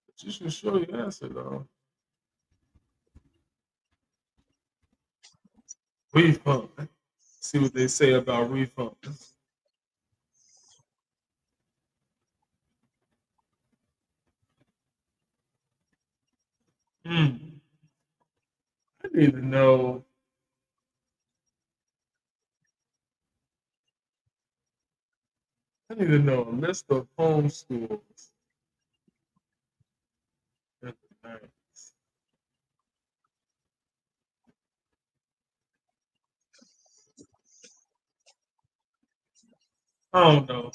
Speaker 1: But you should show your answer though. Refund. See what they say about refunds. Hmm. I need to know. I need to know a list of homeschools. at the night. I don't know.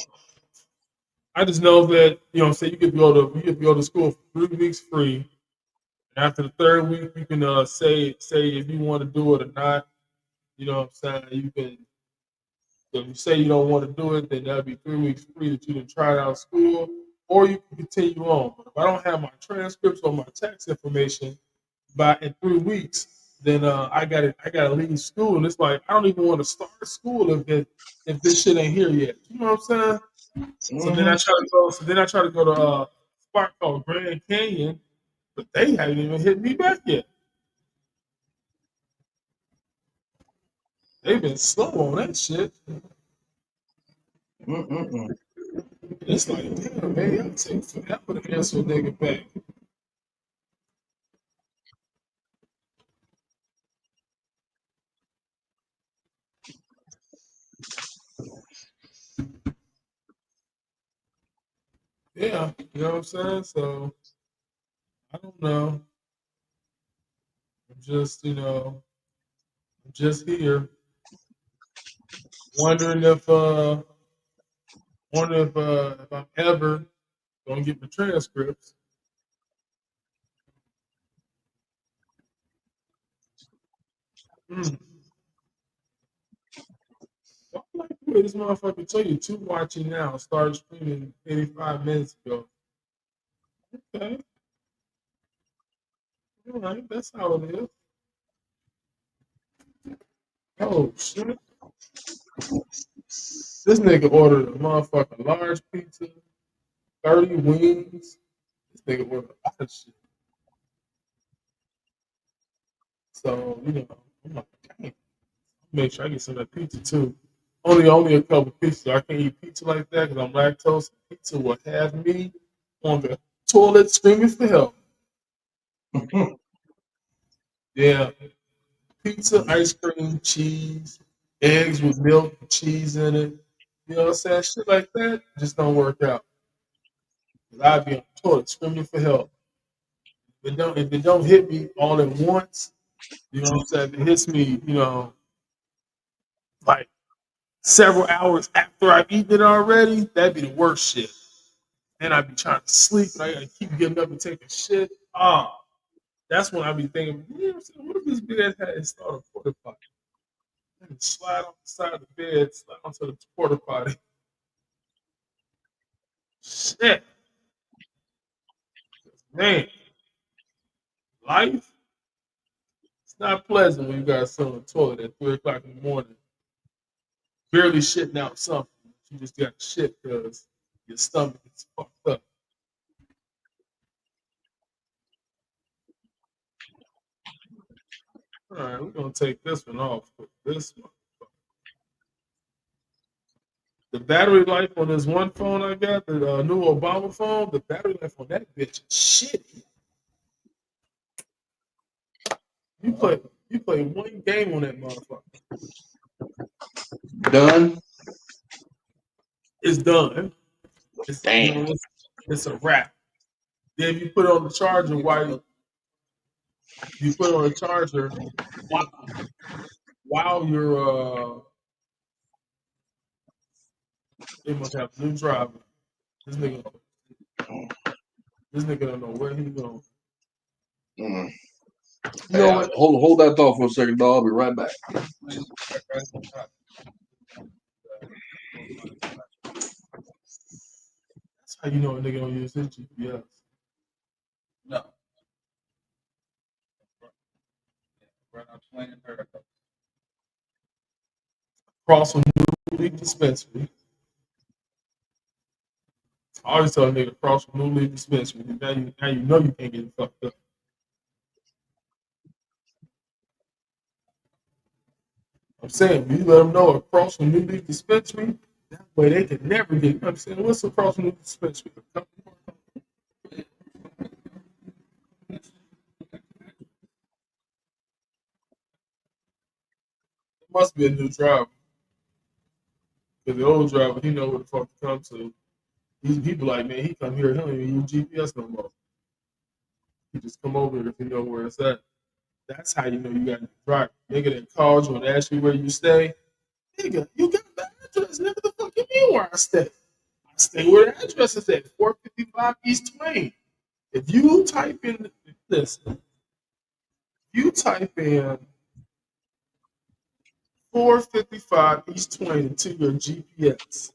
Speaker 1: I just know that say you could go to school for 3 weeks free, and after the third week, you can say if you want to do it or not. You know what I'm saying? You can if you say you don't want to do it, then that'll be 3 weeks free that you can try it out of school, or you can continue on. But if I don't have my transcripts or my tax information by in 3 weeks, then I gotta leave school, and it's like I don't even want to start school if this shit ain't here yet. You know what I'm saying?
Speaker 2: Hmm.
Speaker 1: So then I try to go to a spot called Grand Canyon, but they haven't even hit me back yet. They've been slow on that shit.
Speaker 2: Mm-mm-mm.
Speaker 1: It's like, damn, man, y'all take forever to answer a nigga back. Yeah, you know what I'm saying? So I don't know. I'm just, I'm just here wondering if I'm ever gonna get the transcripts. Hmm. Anyway, this motherfucker tell you to watching now. Started streaming 85 minutes ago. Okay. All right, that's how it is. Oh shit. This nigga ordered a motherfucking large pizza, 30 wings. This nigga ordered a lot of shit. So, I'm like, damn, make sure I get some of that pizza too. Only a couple pieces. I can't eat pizza like that because I'm lactose. Pizza will have me on the toilet screaming for help. Yeah. Pizza, ice cream, cheese, eggs with milk, cheese in it. You know what I'm saying? Shit like that just don't work out. 'Cause I'd be on the toilet screaming for help. If it don't hit me all at once, you know what I'm saying? If it hits me, like several hours after I've eaten it already, that'd be the worst shit. Then I'd be trying to sleep and I gotta keep getting up and taking shit. That's when I'd be thinking, what if this big ass had installed a porta potty? And slide off the side of the bed, slide onto the porta potty. Shit. Man, life, it's not pleasant when you got to sit on the toilet at 3 o'clock in the morning, barely shitting out something. You just got shit because your stomach is fucked up. All right, we're going to take this one off. This one. The battery life on this one phone I got, the new Obama phone, the battery life on that bitch is shitty. You play one game on that motherfucker.
Speaker 2: Done.
Speaker 1: It's done.
Speaker 2: Damn.
Speaker 1: It's a wrap. Then you put it on the charger you put it on the charger while you're they must have a new driver. This nigga don't know where he going.
Speaker 2: Mm.
Speaker 1: You know
Speaker 2: Hey,
Speaker 1: what?
Speaker 2: hold that thought for a second, dog. I'll be right back.
Speaker 1: That's how you know a nigga don't use his GPS.
Speaker 3: No. Right now, playing her.
Speaker 1: Cross from New Leaf Dispensary. I always tell a nigga cross from New Leaf Dispensary. Now you know you can't get fucked up. I'm saying, you let them know across from New Leaf Dispensary, that way they can never get. I'm saying, what's across from New Leaf Dispensary? It must be a new driver. Because the old driver, he know where the fuck to come to. He be like, man, he come here, he don't even use GPS no more. He just come over here if he know where it's at. That's how you know you got to drive. Nigga that calls you and asks you where you stay. Nigga, you got the address. Nigga, the fuck you mean where I stay? I stay where the address is at, 455 East Twain. If you type in, listen, you type in 455 East Twain into your GPS,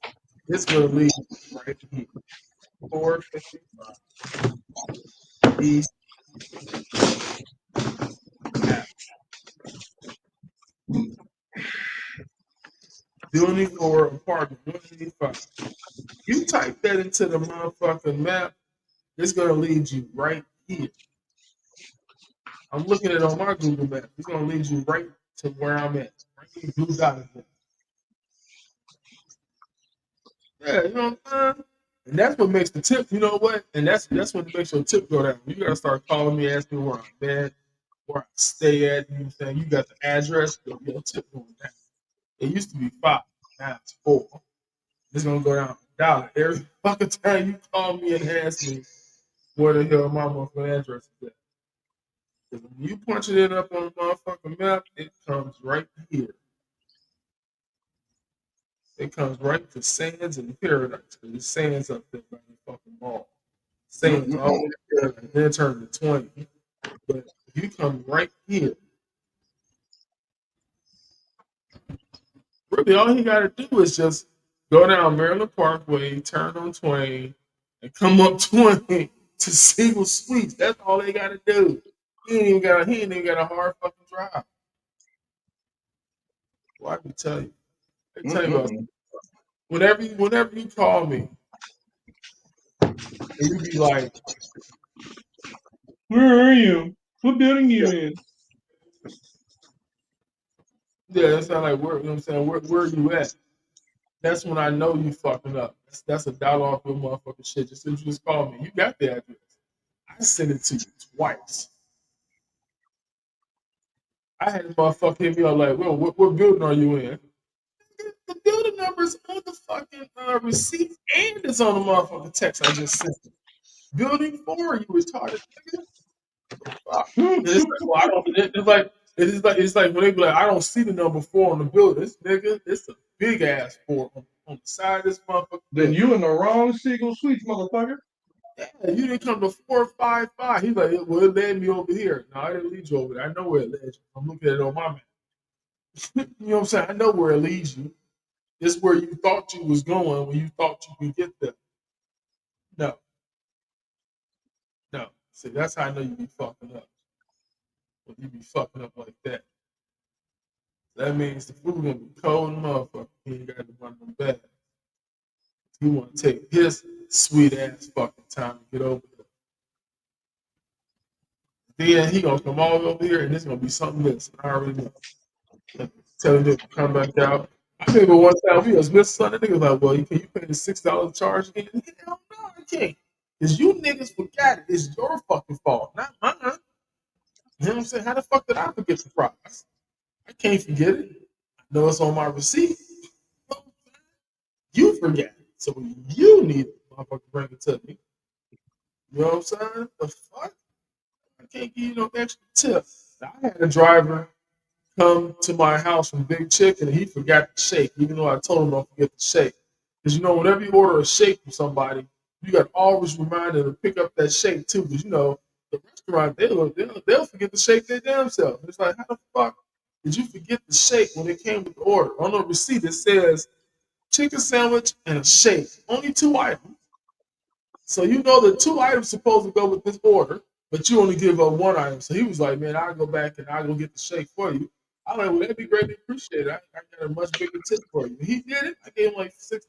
Speaker 1: it's going to lead you right here. 455 East map. Building or apartment 185. You type that into the motherfucking map, it's going to lead you right here. I'm looking at it on my Google map. It's going to lead you right to where I'm at. Right here, blue dot is there. Yeah, you know what I'm saying? And that's what makes the tip, you know what? And that's what makes your tip go down. You gotta start calling me, asking me where I'm at, where I stay at. You know what I'm saying? You got the address, your tip going down. It used to be 5, now it's 4. It's gonna go down $1 every fucking time you call me and ask me where the hell my motherfucking address is at. Because when you punch it up on the motherfucking map, it comes right here. It comes right to Sands and Paradise. Because the Sands up there by the fucking mall. Sands all the way there, and then turn to 20. But if you come right here, we're Really, all he got to do is just go down Maryland Parkway, turn on Twain, and come up 20 to Siegel Suites. That's all they got to do. He ain't even got a hard fucking drive. Well, I can tell you. I can tell you about whenever you call me, and you be like,
Speaker 2: Where are you? What building you in?
Speaker 1: yeah, that sound like where, you know what I'm saying? Where you at? That's when I know you fucking up. That's a dollar off your motherfucking shit. Just since you just called me, you got the address. I sent it to you twice. I had a motherfucker hit me up like, well, what building are you in? The building number is on the fucking receipt and it's on the motherfucking text I just sent. Building 4, you retarded nigga. Fuck. And it's like, well, I don't. It's like when they be like, I don't see the number 4 on the building. This nigga, it's a big ass 4 on the side of this motherfucker.
Speaker 2: Then you in the wrong Siegel Suites, motherfucker.
Speaker 1: Yeah, you didn't come to 455. He's like, well, it led me over here. No, I didn't lead you over there. I know where it led you. I'm looking at it on my map. You know what I'm saying? I know where it leads you. It's where you thought you was going when you thought you could get there. No, no. See, that's how I know you be fucking up. When you be fucking up like that. That means the food gonna be cold and motherfucker. He ain't got to run them back. He want to take his sweet ass fucking time to get over there. Then he gonna come all over here and it's gonna be something else. I already know. Tell him to come back out. I remember one time we was with son, the nigga was like, well, can you pay the $6 charge again? Hell no, I can't. Because you niggas forgot it. It's your fucking fault, not mine. You know what I'm saying? How the fuck did I forget the price? I can't forget it. I know it's on my receipt. You forgot it. So you need it, motherfucker, bring it to me. You know what I'm saying? The fuck? I can't give you no extra tip. I had a driver come to my house from Big Chicken and he forgot the shake, even though I told him don't forget the shake. Because you know, whenever you order a shake from somebody, you got to always remind them to pick up that shake too. Because you know, the restaurant they'll forget the shake their damn self. It's like, how the fuck did you forget the shake when it came with the order? On the receipt it says chicken sandwich and a shake, only 2 items. So you know the 2 items supposed to go with this order, but you only give up 1 item. So he was like, man, I'll go back and I'll go get the shake for you. I'm like, well, that'd be greatly appreciated. I got a much bigger tip for you. He did it. I gave him like $6.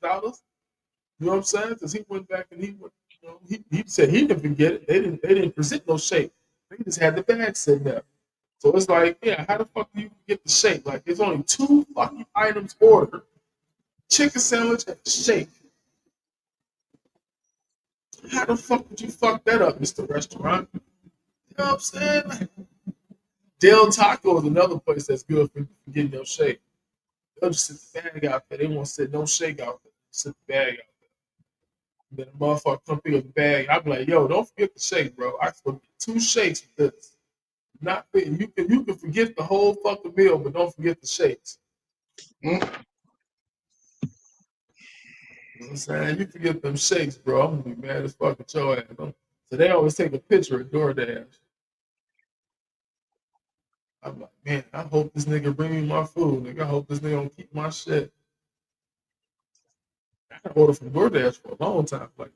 Speaker 1: You know what I'm saying? Because he went back and he went, you know, he said he didn't forget it. They didn't present no shake. They just had the bag sitting there. So it's like, yeah, how the fuck do you get the shake? Like, there's only 2 fucking items ordered: chicken sandwich and shake. How the fuck would you fuck that up, Mr. Restaurant? You know what I'm saying? Del Taco is another place that's good for getting your shake. They'll just sit the bag out there. They won't sit no shake out there. Sit the bag out there. Then the motherfucker come pick up the bag. I'm like, yo, don't forget the shake, bro. I forget 2 shakes with this. Not you can forget the whole fucking meal, but don't forget the shakes. You know what I'm saying? You forget them shakes, bro. I'm gonna be mad as fuck at your ass. So they always take a picture of DoorDash. I'm like, man, I hope this nigga bring me my food. Nigga, I hope this nigga don't keep my shit. I ordered from DoorDash for a long time, like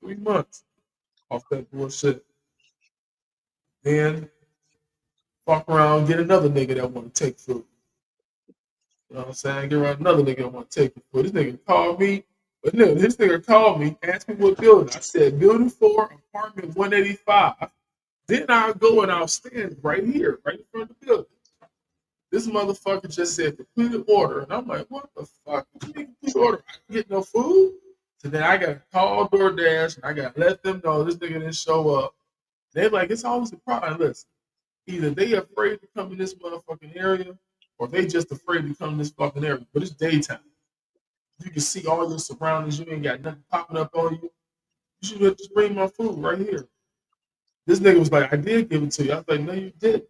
Speaker 1: 3 months off that bullshit. Then fuck around, get another nigga that want to take food. You know what I'm saying? Get around another nigga that want to take the food. This nigga called me. But no, this nigga called me, asked me what building. I said, building 4, apartment 185. Then I'll go and I'll stand right here, right in front of the building. This motherfucker just said completed order. And I'm like, what the fuck? What you mean complete order? I can get no food? So then I got to call DoorDash and I got to let them know this nigga didn't show up. They're like, it's always a problem. Listen, either they afraid to come in this motherfucking area or they just afraid to come in this fucking area. But it's daytime. You can see all your surroundings. You ain't got nothing popping up on you. You should just bring my food right here. This nigga was like, I did give it to you. I was like, no, you didn't.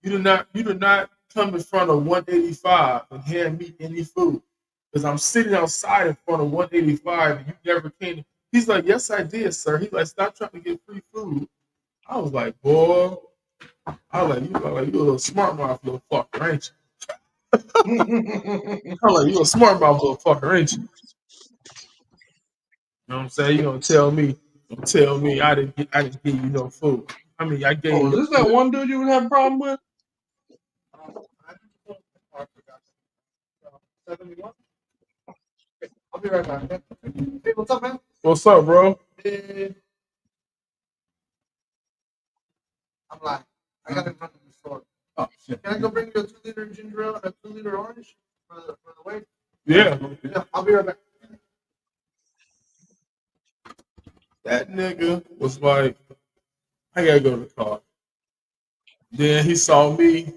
Speaker 1: You did not come in front of 185 and hand me any food. Because I'm sitting outside in front of 185 and you never came. He's like, yes, I did, sir. He's like, stop trying to get free food. I was like, boy. I was like, you a little smart mouth little fucker, ain't you? I'm like, you a smart mouth motherfucker, ain't you? You know what I'm saying? You gonna tell me I didn't give you no food. I mean, I gave
Speaker 2: Oh, is
Speaker 1: you
Speaker 2: this that one dude you would have a problem with?
Speaker 3: I forgot. 71? I'll be right back. Hey, what's up, man?
Speaker 1: what's up, bro?
Speaker 3: I'm like, I gotta run to the store.
Speaker 1: Oh shit.
Speaker 3: Can I go bring you a 2-liter ginger ale and a 2-liter orange for the weight?
Speaker 1: Yeah.
Speaker 3: Yeah, I'll be right back.
Speaker 1: That nigga was like, I gotta go to the car. Then he saw me.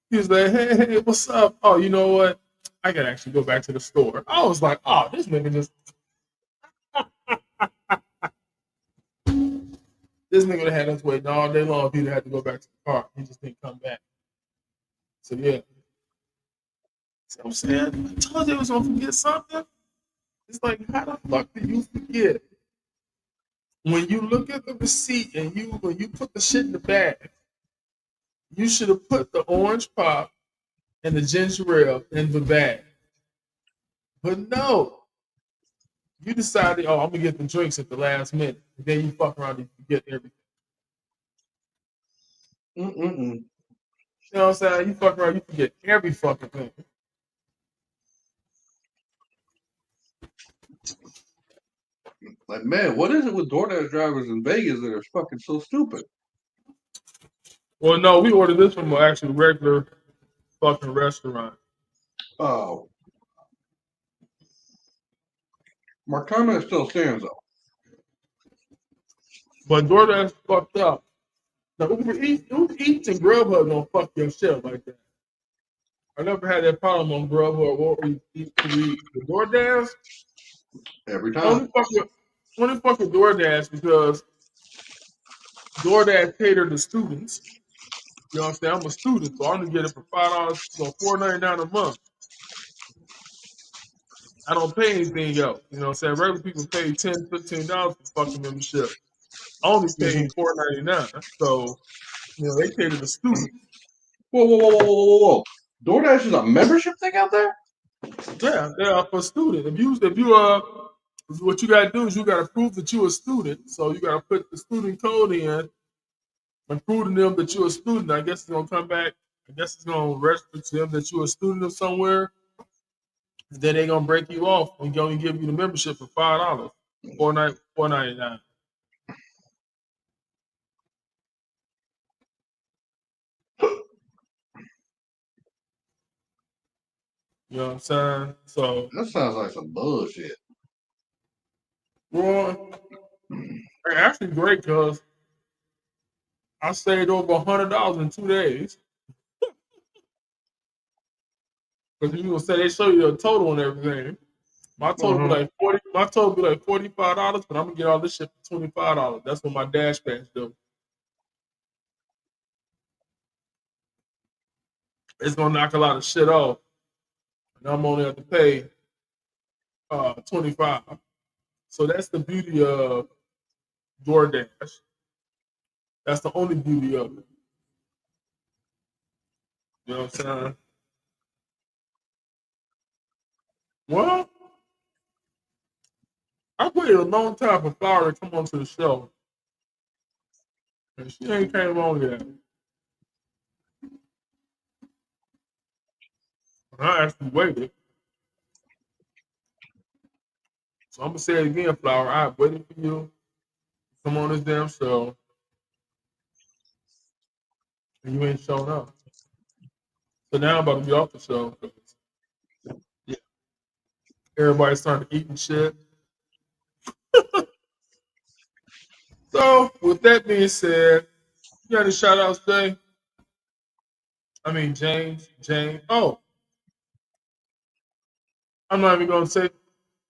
Speaker 1: He was like, hey, what's up? Oh, you know what? I gotta actually go back to the store. I was like, oh, this nigga just this nigga would have had us waiting all day long if he'd had to go back to the car. He just didn't come back. So yeah. So I'm saying, I told you I was gonna forget something. It's like, how the fuck do you forget? When you look at the receipt and when you put the shit in the bag, you should have put the orange pop and the ginger ale in the bag. But no, you decided, oh, I'm gonna get the drinks at the last minute. And then you fuck around and forget everything.
Speaker 2: Mm-mm-mm.
Speaker 1: You know what I'm saying? You fuck around, you forget every fucking thing.
Speaker 2: Like, man, what is it with DoorDash drivers in Vegas that are fucking so stupid?
Speaker 1: Well, no, we ordered this from an actual regular fucking restaurant.
Speaker 2: Oh. My comment still stands, though.
Speaker 1: But DoorDash fucked up. Now, Uber Eats and Grubhub don't fuck your shit like that. I never had that problem on Grubhub or Eats. The DoorDash,
Speaker 2: Every time.
Speaker 1: only fuck with DoorDash because DoorDash cater to students. You know what I'm saying? I'm a student, so I'm gonna get it for $5, $4.99 a month. I don't pay anything else. You know what I'm saying? Regular people pay $10, $15 for fucking membership. I only pay $4.99. So, they cater to students.
Speaker 2: Whoa. DoorDash is a membership thing out there?
Speaker 1: Yeah, they are for students. If you what you gotta do is you gotta prove that you're a student. So you gotta put the student code in and prove to them that you're a student. I guess it's gonna come back. I guess it's gonna register to them that you're a student of somewhere. And then they're gonna break you off and only give you the membership for $5, $4.99. You know what I'm saying? So,
Speaker 2: That sounds like some bullshit.
Speaker 1: well, it's actually great because I saved over $100 in 2 days. Because you gonna say they show you the total and everything. My total be like 40. My total be like $45, but I'm gonna get all this shit for $25. That's what my Dash Pass do. It's gonna knock a lot of shit off, and I'm only have to pay 25. So that's the beauty of DoorDash. That's the only beauty of it. You know what I'm saying? Well, I waited a long time for Flower to come onto the show, and she ain't came on yet. And I actually waited. So I'm gonna say it again, Flower. I waited for you to come on this damn show, and you ain't showing up. So now I'm about to be off the show. Yeah, everybody's starting to eat and shit. So with that being said, you got any shout outs, Jay? I mean James. Oh, I'm not even gonna say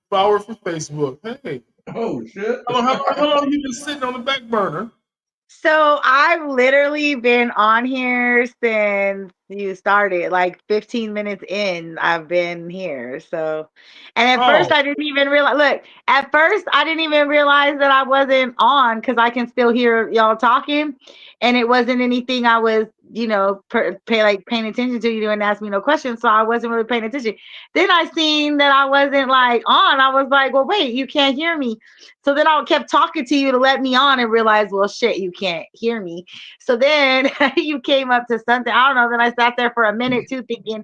Speaker 1: Flower from Facebook. Hey,
Speaker 2: Oh, shit.
Speaker 1: how long you been sitting on the back burner?
Speaker 4: So I've literally been on here since you started, like 15 minutes in, I've been here. So, and at first
Speaker 1: Oh,
Speaker 4: I didn't even realize, look, at first I didn't even realize that I wasn't on because I can still hear y'all talking. And it wasn't anything I was paying attention to you and ask me no questions. So I wasn't really paying attention. Then I seen that I wasn't like on. I was like, well, wait, you can't hear me. So then I kept talking to you to let me on and realized, well, shit, you can't hear me. So then you came up to something. I don't know. Then I sat there for a minute too, thinking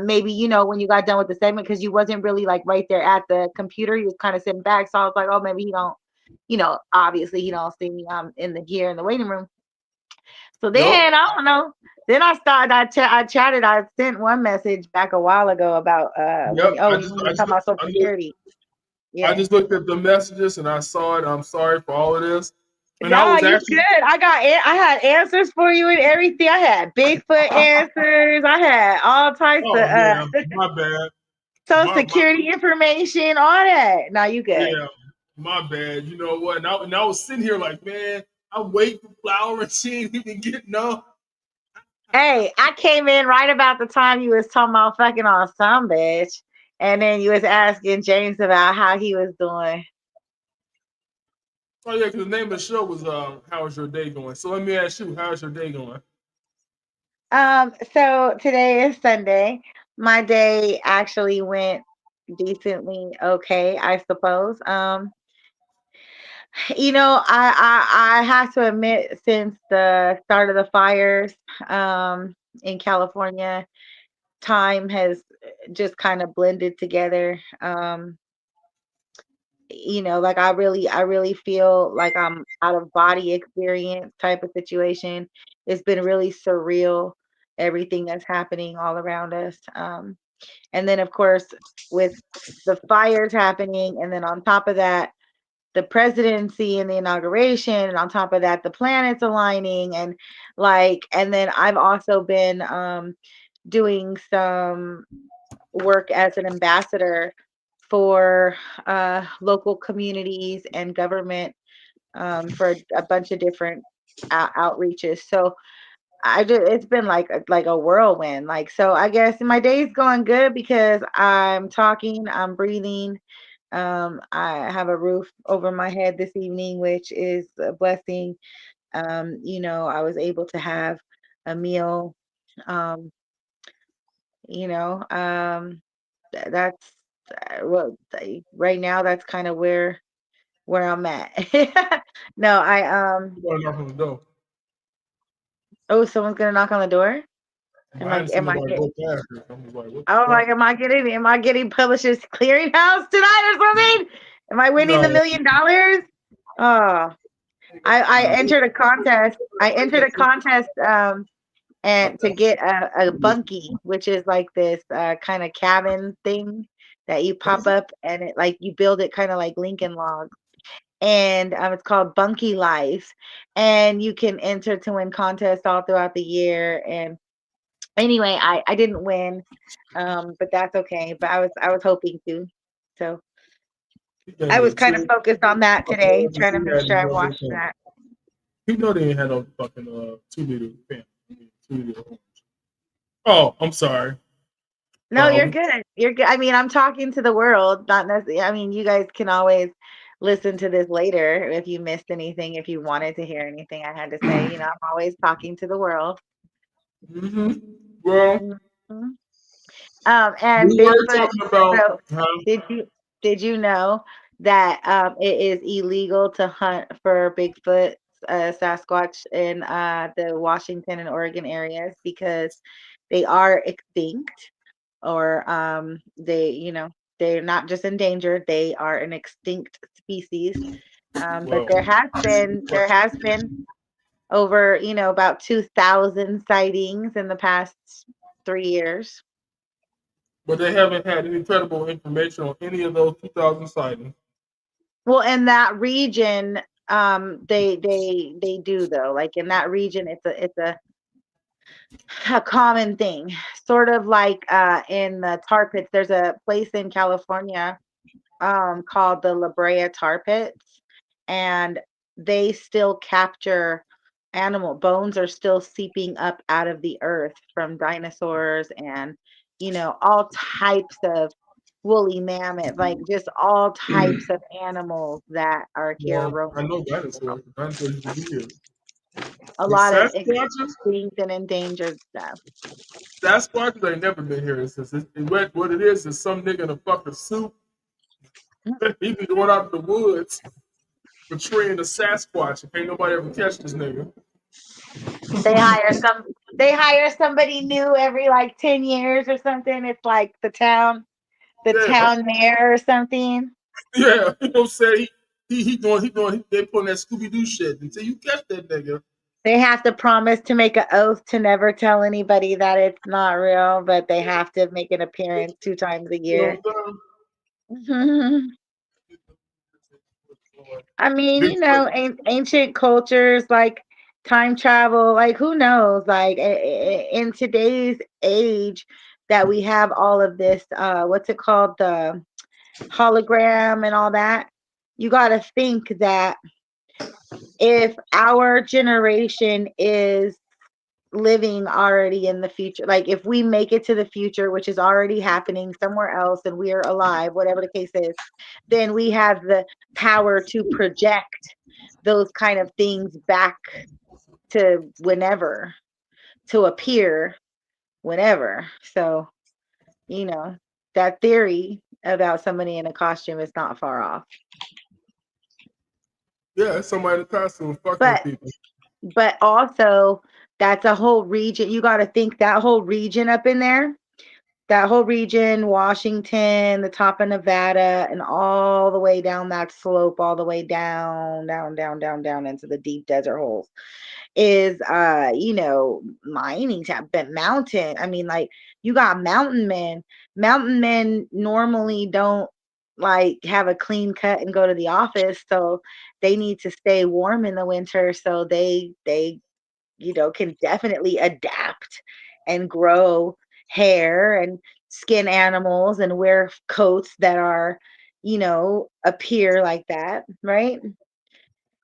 Speaker 4: maybe, when you got done with the segment, because you wasn't really like right there at the computer. You was kind of sitting back. So I was like, oh, maybe he don't, obviously he don't see me. I'm here in the waiting room. So
Speaker 1: Yup.
Speaker 4: then I don't know. Then I chatted. I sent one message back a while ago about when
Speaker 1: Yep.
Speaker 4: you were talking about Social Security.
Speaker 1: I
Speaker 4: Yeah.
Speaker 1: just looked at the messages and I saw it. I'm sorry for all of this. And I
Speaker 4: Nah,
Speaker 1: was
Speaker 4: you
Speaker 1: actually,
Speaker 4: good. I had answers for you and everything. I had Bigfoot answers. I had all types of
Speaker 1: oh yeah, my bad.
Speaker 4: Social
Speaker 1: My
Speaker 4: Security information, all that. Now you good.
Speaker 1: yeah, my bad. You know what? And I was sitting here like, man, I wait for Flower and she ain't even getting up.
Speaker 4: Hey, I came in right about the time you was talking about fucking on some bitch. And then you was asking James about how he was doing.
Speaker 1: Oh yeah, because the name of the show was "How's Your Day Going?" So let me ask you, how's your day going?
Speaker 4: So today is Sunday. My day actually went decently okay, I suppose. I have to admit, since the start of the fires, in California, time has just kind of blended together. Like I really feel like I'm out of body experience type of situation. It's been really surreal, everything that's happening all around us. And then of course with the fires happening, and then on top of that, the presidency and the inauguration, and on top of that, the planets aligning, and then I've also been doing some work as an ambassador for local communities and government, for a bunch of different outreaches. So it's been like a whirlwind. Like, so I guess my day's going good because I'm talking, I'm breathing. I have a roof over my head this evening, which is a blessing. I was able to have a meal. Um, you know, um, that's right now. That's kind of where I'm at. No,
Speaker 1: You gotta knock on the door.
Speaker 4: oh, someone's gonna knock on the door.
Speaker 1: I hadn't seen
Speaker 4: Am I
Speaker 1: nobody
Speaker 4: get?
Speaker 1: go past it. I was like, what
Speaker 4: Oh,
Speaker 1: the
Speaker 4: like,
Speaker 1: fuck?
Speaker 4: am I getting Publishers Clearinghouse tonight or something? Am I winning the
Speaker 1: No,
Speaker 4: $1 million? Oh, I
Speaker 1: no.
Speaker 4: entered a contest. I entered a contest and to get a bunkie, which is like this kind of cabin thing that you pop up, and it like you build it kind of like Lincoln Logs. And it's called Bunkie Life, and you can enter to win contests all throughout the year. And anyway, I didn't win, but that's okay. But I was hoping to, so
Speaker 1: He gave
Speaker 4: I
Speaker 1: me
Speaker 4: was
Speaker 1: a
Speaker 4: kind of
Speaker 1: two.
Speaker 4: focused on that
Speaker 1: Fucking
Speaker 4: today,
Speaker 1: orange and
Speaker 4: trying to
Speaker 1: he
Speaker 4: make
Speaker 1: had
Speaker 4: sure
Speaker 1: these
Speaker 4: I
Speaker 1: other
Speaker 4: watched
Speaker 1: things.
Speaker 4: that.
Speaker 1: He know they ain't had no fucking 2 liter pen. 2 liter orange. Oh, I'm sorry.
Speaker 4: No, you're
Speaker 1: Um,
Speaker 4: good. You're good. I mean, I'm talking to the world, not necessarily. I mean, you guys can always listen to this later if you missed anything, if you wanted to hear anything I had to say. I'm always talking to the world.
Speaker 1: hmm Well,
Speaker 4: Mhm.
Speaker 1: we
Speaker 4: And
Speaker 1: were
Speaker 4: Bigfoot.
Speaker 1: talking about
Speaker 4: So did you know that it is illegal to hunt for Bigfoot, Sasquatch in the Washington and Oregon areas because they are extinct, or they're not just endangered, they are an extinct species. But
Speaker 1: well,
Speaker 4: there has been over, about 2,000 sightings in the past 3 years.
Speaker 1: but they haven't had any credible information on any of those 2,000 sightings.
Speaker 4: Well, in that region, they do, though. Like in that region, it's a common thing. Sort of like in the tar pits. There's a place in California called the La Brea Tar Pits, and they still capture animal bones are still seeping up out of the earth from dinosaurs, and all types of woolly mammoth, like just all types of animals that are here
Speaker 1: Well, I
Speaker 4: roaming.
Speaker 1: know dinosaurs. Dinosaurs used to be here.
Speaker 4: a
Speaker 1: The
Speaker 4: lot of
Speaker 1: Sasquatches,
Speaker 4: extinct and endangered stuff.
Speaker 1: Sasquatches ain't never been here. What it is some nigga in a fucking suit. He be going out in the woods portraying a Sasquatch. And ain't nobody ever catch this nigga.
Speaker 4: They hire some. They hire somebody new every like 10 years or something. It's like the town
Speaker 1: Yeah,
Speaker 4: mayor or something.
Speaker 1: yeah. You know what I'm saying? They pulling that Scooby Doo shit until you catch that nigga.
Speaker 4: They have to promise to make an oath to never tell anybody that it's not real, but they have to make an appearance 2 times a
Speaker 1: You know
Speaker 4: year.
Speaker 1: what I'm
Speaker 4: I mean,
Speaker 1: saying? Bigfoot.
Speaker 4: ancient cultures like time travel, like who knows? Like in today's age that we have all of this, what's it called? The hologram and all that. You got to think that if our generation is living already in the future, like if we make it to the future, which is already happening somewhere else and we are alive, whatever the case is, then we have the power to project those kind of things back to whenever, to appear whenever. So, you know, that theory about somebody in a costume is not far off.
Speaker 1: Yeah, it's somebody in the costume fucking with
Speaker 4: But
Speaker 1: people.
Speaker 4: but also that's a whole region. You got to think that whole region up in there, that whole region, Washington, the top of Nevada, and all the way down that slope, all the way down, down into the deep desert holes is mining town, but mountain. I mean, like you got mountain men. Mountain men normally don't like have a clean cut and go to the office, so they need to stay warm in the winter. So they can definitely adapt and grow hair and skin animals and wear coats that are, appear like that, right?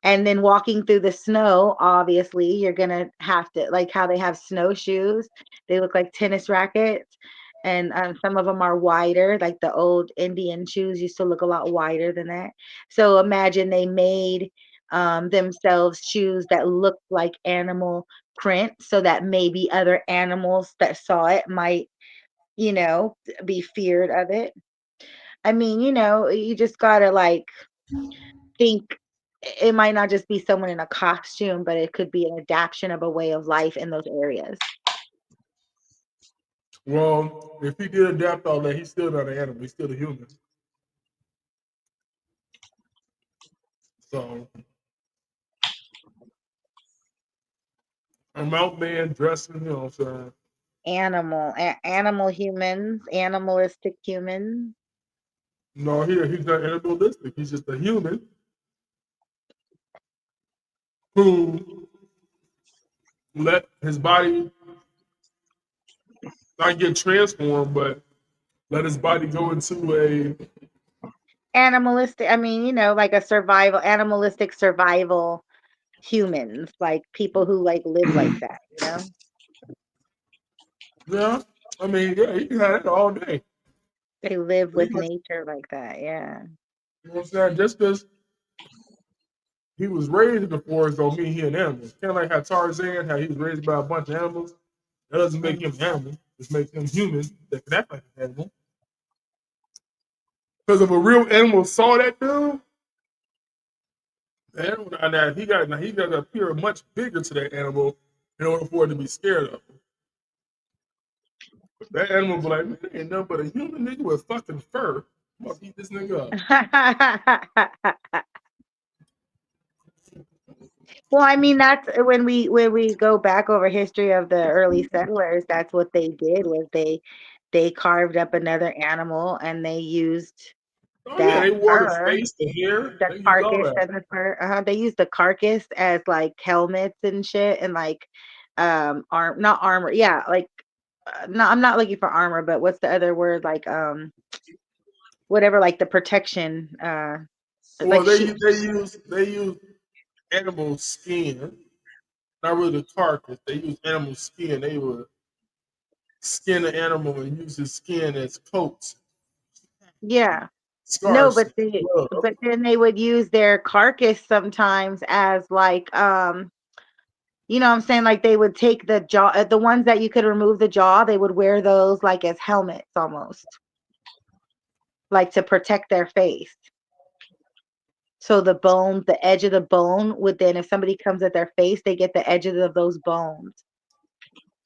Speaker 4: And then walking through the snow, obviously, you're gonna have to like how they have snowshoes. They look like tennis rackets, and some of them are wider. Like the old Indian shoes used to look a lot wider than that. So imagine they made themselves shoes that looked like animal print, so that maybe other animals that saw it might, be feared of it. I mean, you just gotta like think it might not just be someone in a costume, but it could be an adaptation of a way of life in those areas.
Speaker 1: Well, if he did adapt all that, he's still not an animal. He's still a human. So, a mountain man dressing, you know what I'm saying?
Speaker 4: Animal humans, animalistic humans.
Speaker 1: No, he's not animalistic. He's just a human who let his body not get transformed, but let his body go into a
Speaker 4: Animalistic, I mean, like animalistic survival humans, like people who like live like that.
Speaker 1: yeah. I mean, yeah, you can have that all day.
Speaker 4: They live
Speaker 1: You
Speaker 4: with nature like that, yeah.
Speaker 1: know what I'm saying? Just because he was raised in the forest don't mean he an animal. Kind of like how Tarzan, how he was raised by a bunch of animals. That doesn't make him an animal. It makes him human that can act like an animal. Because if a real animal saw that dude, the animal now he got to appear much bigger to that animal in order for it to be scared of him. But that animal be like, man, ain't nothing but a human nigga with fucking fur. I'm about to eat this nigga up.
Speaker 4: Well, I mean, that's when we go back over history of the early settlers, that's what they did was they carved up another animal and they used
Speaker 1: Oh yeah,
Speaker 4: that
Speaker 1: they wore the
Speaker 4: fur,
Speaker 1: face, the hair,
Speaker 4: the
Speaker 1: they used all
Speaker 4: carcass
Speaker 1: that.
Speaker 4: and the fur. They used the carcass as like helmets and shit and like not armor. Yeah, like no, I'm not looking for armor, but what's the other word? Like whatever, like the protection,
Speaker 1: Well,
Speaker 4: like sheep.
Speaker 1: they use animal skin, not really the carcass. They use animal skin. They would skin the animal and use his skin as coats,
Speaker 4: Yeah. No,
Speaker 1: scarves,
Speaker 4: but the
Speaker 1: gloves.
Speaker 4: but then they would use their carcass sometimes as like You know what I'm saying? Like they would take the jaw, the ones that you could remove the jaw, they would wear those like as helmets almost, like to protect their face. So the bone, the edge of the bone would then, if somebody comes at their face, they get the edges of those bones.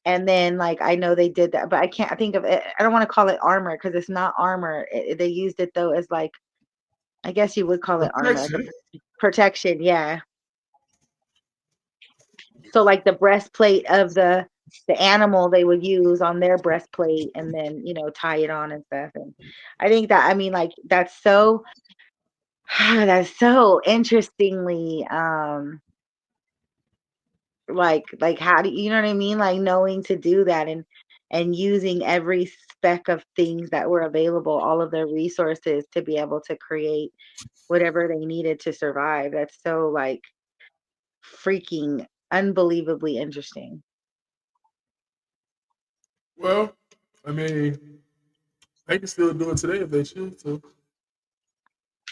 Speaker 4: And then, like, I know they did that, but I can't think of it. I don't want to call it armor because it's not armor. They used it though as like, I guess you would call it armor, like
Speaker 1: Protection.
Speaker 4: protection. Yeah. So like the breastplate of the animal they would use on their breastplate and then, tie it on and stuff. And I think that, I mean, like that's so that's so interestingly like how do you know what I mean? Like knowing to do that and using every speck of things that were available, all of their resources to be able to create whatever they needed to survive. That's so like freaking unbelievably interesting.
Speaker 1: Well, I mean, they can still do it today if they choose to.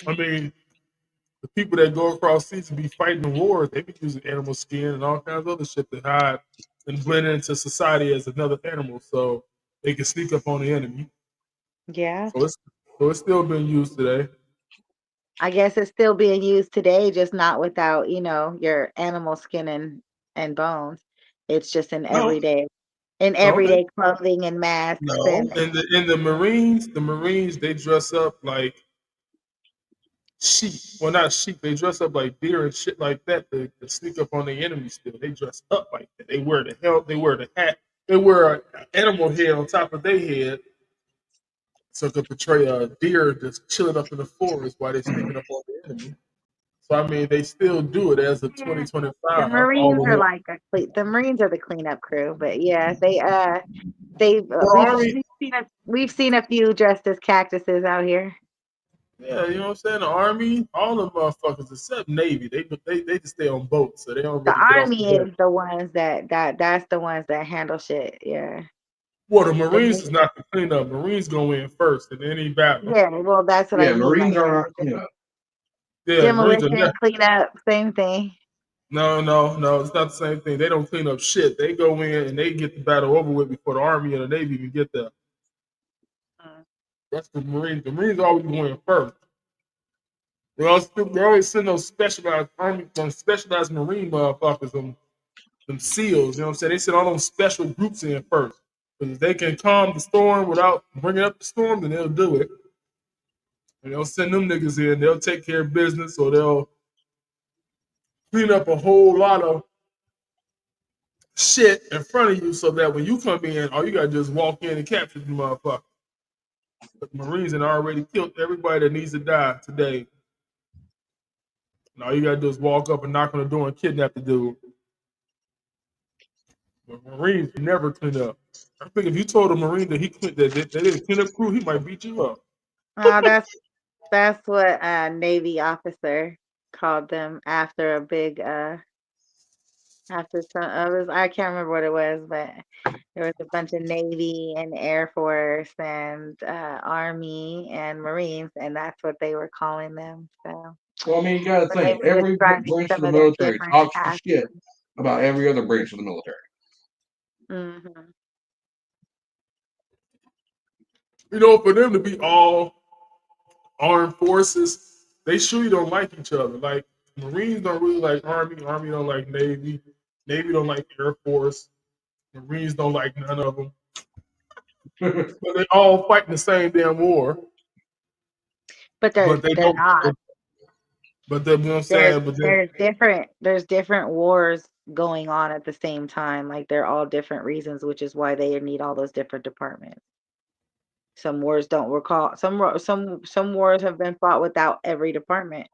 Speaker 1: I mean, the people that go across seas to be fighting the wars, they be using animal skin and all kinds of other shit to hide and blend into society as another animal, so they can sneak up on the enemy.
Speaker 4: Yeah.
Speaker 1: So it's still being used today.
Speaker 4: I guess it's still being used today, just not without, your animal skin and bones. It's just
Speaker 1: No,
Speaker 4: in
Speaker 1: no,
Speaker 4: everyday clothing and masks
Speaker 1: no.
Speaker 4: and
Speaker 1: In the Marines they dress up like sheep. Well, not sheep. They dress up like deer and shit like that to sneak up on the enemy. Still, they dress up like that. They wear the helmet. They wear the hat. They wear an animal head on top of their head, so it could portray a deer just chilling up in the forest while they're sneaking up on the enemy. So I mean, they still do it as of
Speaker 4: yeah, the
Speaker 1: 2025. All
Speaker 4: Marines
Speaker 1: the
Speaker 4: are
Speaker 1: way.
Speaker 4: like the Marines are the cleanup crew, but yeah, they
Speaker 1: Well, Army,
Speaker 4: we've seen a few dressed as cactuses out here.
Speaker 1: yeah, you know what I'm saying. The Army, all the motherfuckers except Navy, they just stay on boats, so they don't
Speaker 4: The
Speaker 1: really get off the
Speaker 4: army
Speaker 1: boat.
Speaker 4: is the ones that's the ones that handle shit. Yeah.
Speaker 1: Well, the
Speaker 4: The
Speaker 1: Marines is
Speaker 4: Na-
Speaker 1: not the cleanup. Marines go in first in any battle.
Speaker 4: yeah, well that's what I
Speaker 2: Yeah,
Speaker 4: mean.
Speaker 2: Marines
Speaker 4: Like
Speaker 2: are not cleanup.
Speaker 1: Yeah, Marines are
Speaker 4: demolition,
Speaker 1: not.
Speaker 4: cleanup, same thing.
Speaker 1: No, no, no. It's not the same thing. They don't clean up shit. They go in and they get the battle over with before the Army and the Navy even get there.
Speaker 4: Mm.
Speaker 1: That's the Marines. The Marines always go in first. They always send those specialized Army, those specialized Marine motherfuckers, them SEALs. You know what I'm saying? They send all those special groups in first. Because if they can calm the storm without bringing up the storm, then they'll do it. And they'll send them niggas in. They'll take care of business, or they'll clean up a whole lot of shit in front of you so that when you come in, all you gotta do is walk in and capture the motherfucker. But the Marines had already killed everybody that needs to die today. And all you gotta do is walk up and knock on the door and kidnap the dude. But Marines never clean up. I think if you told a Marine that they didn't clean up crew, he might beat you up.
Speaker 4: Oh, that's what a Navy officer called them after a big after some I can't remember what it was, but there was a bunch of Navy and Air Force and Army and Marines, and that's what they were calling them. So
Speaker 2: Well, I mean, you got to
Speaker 4: when they
Speaker 2: think
Speaker 4: were
Speaker 2: every
Speaker 4: describing
Speaker 2: branch of
Speaker 4: some
Speaker 2: the
Speaker 4: of their
Speaker 2: military
Speaker 4: different
Speaker 2: talks the
Speaker 4: tasks.
Speaker 2: shit about every other branch of the military.
Speaker 4: Hmm.
Speaker 1: You know, for them to be all armed forces, they surely don't like each other. Like Marines don't really like Army, Army don't like Navy, Navy don't like Air Force, Marines don't like none of them. But they all fighting the same damn war.
Speaker 4: But
Speaker 1: But they
Speaker 4: they're
Speaker 1: don't.
Speaker 4: not.
Speaker 1: But they, you know what I'm saying. But they,
Speaker 4: There's different wars going on at the same time. Like they're all different reasons, which is why they need all those different departments. Some wars don't recall some wars have been fought without every department.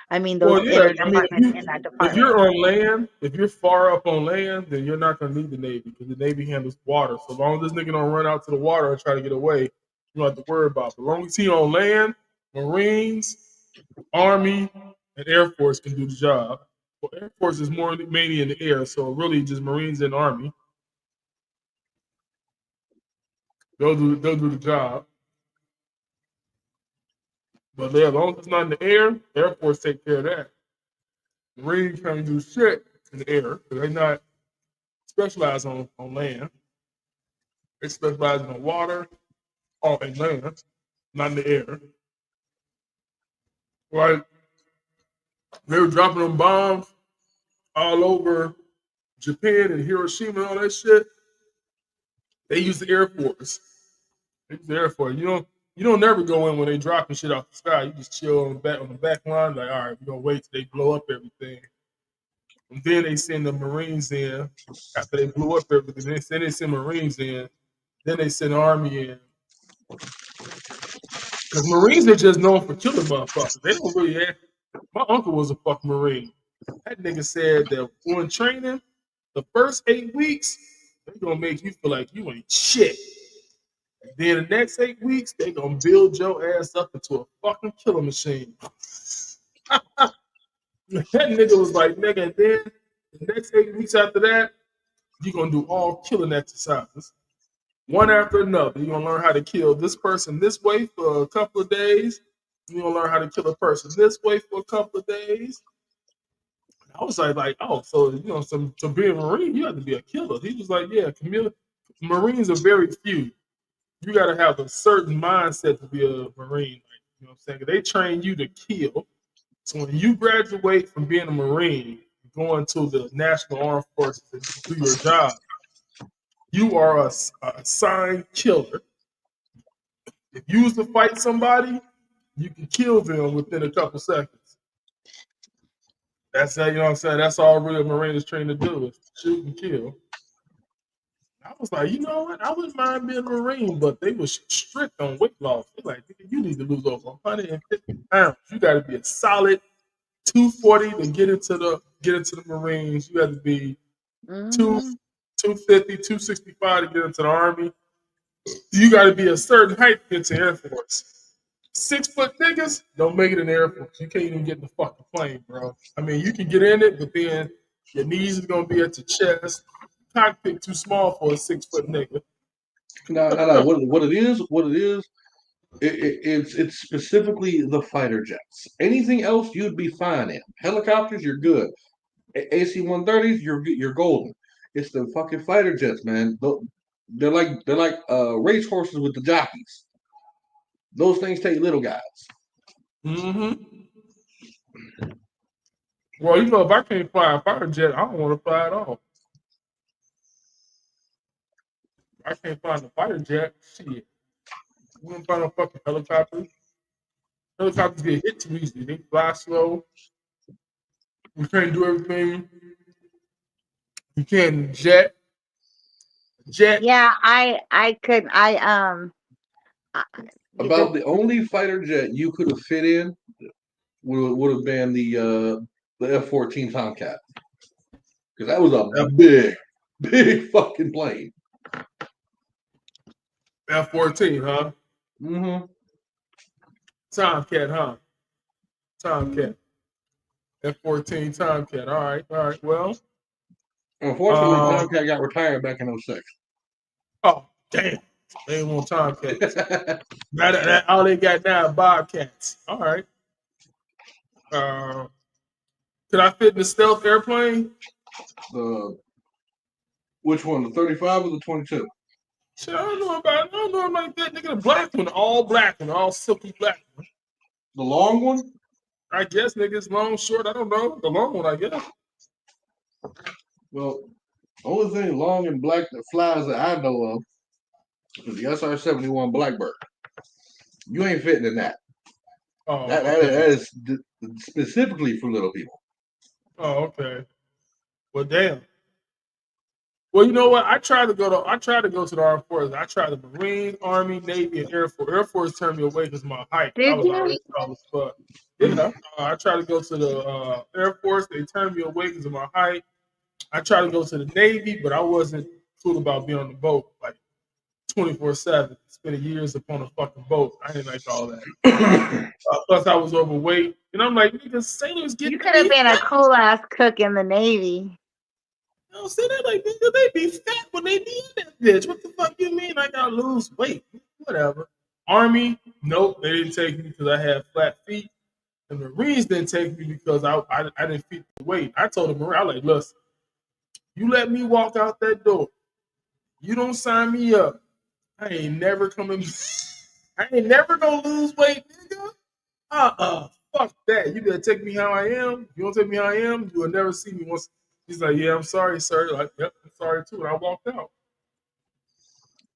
Speaker 4: I mean those
Speaker 1: well, yeah.
Speaker 4: inner
Speaker 1: I mean,
Speaker 4: departments in that
Speaker 1: if
Speaker 4: department.
Speaker 1: you're on land, if you're far up on land, then you're not gonna need the Navy because the Navy handles water. So long as this nigga don't run out to the water and try to get away, you don't have to worry about it. As long as he on land, Marines, Army, and Air Force can do the job. Well, Air Force is more mainly in the air, so really just Marines and Army. They'll do the job. But yeah, as long as it's not in the air, Air Force take care of that. Marines can't do shit in the air. They're not. specialize on land. They specialize in water or in land, not in the air. Like they were dropping them bombs all over Japan and Hiroshima and all that shit. They use the Air Force. They use the Air Force. You don't never go in when they dropping shit off the sky. You just chill on the back line, like, all right, we're gonna wait till they blow up everything. And then they send the Marines in after they blew up everything. Then they send Marines in. Then they send Army in. Because Marines are just known for killing motherfuckers. They don't really have. My uncle was a fucking Marine. That nigga said that on training, the first 8 weeks, they're gonna make you feel like you ain't shit. And then the next 8 weeks, they gonna build your ass up into a fucking killer machine. That nigga was like, nigga, and then the next 8 weeks after that, you're gonna do all killing exercises. One after another. You're gonna learn how to kill this person this way for a couple of days. You're gonna learn how to kill a person this way for a couple of days. I was like, oh, so to be a Marine, you have to be a killer. He was like, yeah, Marines are very few. You got to have a certain mindset to be a Marine. Like, you know what I'm saying? They train you to kill. So when you graduate from being a Marine, going to the National Armed Forces and do your job, you are a assigned killer. If you was to fight somebody, you can kill them within a couple seconds. That's how, you know what I'm saying? That's all real Marine is trained to do, is shoot and kill. I was like, you know what? I wouldn't mind being a Marine, but they were strict on weight loss. They're like, you need to lose over 150 pounds. You got to be a solid 240 to get into the Marines. You got to be 250, 265 to get into the Army. You got to be a certain height to get into Air Force. 6 foot niggas don't make it in the Air Force. You can't even get in the fucking plane, bro. I mean, you can get in it, but then your knees is gonna be at your chest. Cockpit too small for a 6 foot nigga.
Speaker 2: No. What it is, it's specifically the fighter jets. Anything else, you'd be fine in. Helicopters, you're good. AC-130s, you're golden. It's the fucking fighter jets, man. They're like race horses with the jockeys. Those things take little guys.
Speaker 1: Mm-hmm. Well, if I can't fly a fighter jet, I don't want to fly at all. If I can't fly the fighter jet, shit. You don't find no fucking helicopters. Helicopters get hit too easy. They fly slow. You can't do everything. You can't jet.
Speaker 4: Yeah, I could
Speaker 2: About the only fighter jet you could have fit in would have been the F-14 Tomcat, because that was a big fucking plane.
Speaker 1: F-14, huh?
Speaker 2: Mm-hmm.
Speaker 1: Tomcat, huh? Tomcat. F-14 Tomcat. All right. Well,
Speaker 2: Unfortunately, Tomcat got retired back in 2006.
Speaker 1: Oh, damn. They ain't want Tomcats. That all they got now is Bobcats. All right. Could I fit in the stealth airplane?
Speaker 2: Which one, the 35 or the 22?
Speaker 1: Shit, I don't know about that. Nigga, the black one, all silky black one.
Speaker 2: The long one?
Speaker 1: I guess, niggas, long, short, I don't know. The long one, I guess.
Speaker 2: Well, only thing long and black that flies that I know of is the SR-71 Blackbird. You ain't fitting in that.
Speaker 1: Oh,
Speaker 2: that is specifically for little people.
Speaker 1: Oh, okay. Well, damn. Well, you know what? I tried to go to the armed forces. I tried the Marines, Army, Navy, and Air Force. Air Force turned me away because of my height. I was already tall as fuck. Yeah. I tried to go to the Air Force. They turned me away because of my height. I tried to go to the Navy, but I wasn't cool about being on the boat like 24/7. Spending years upon a fucking boat. I didn't like all that. Plus, I was overweight, and I'm like, nigga, sailors get.
Speaker 4: You could have been a cool ass cook in the Navy.
Speaker 1: You know, see, they like, nigga, they be fat when they be in that bitch. What the fuck you mean I gotta lose weight? Whatever. Army, nope, they didn't take me because I had flat feet. The Marines didn't take me because I didn't fit the weight. I told the Marine, I like, listen, You let me walk out that door. You don't sign me up. I ain't never coming. I ain't never gonna lose weight, nigga. Fuck that. You better take me how I am. If you don't take me how I am, you will never see me once. He's like, yeah, I'm sorry, sir. Like, yep, I'm sorry too. And I walked out.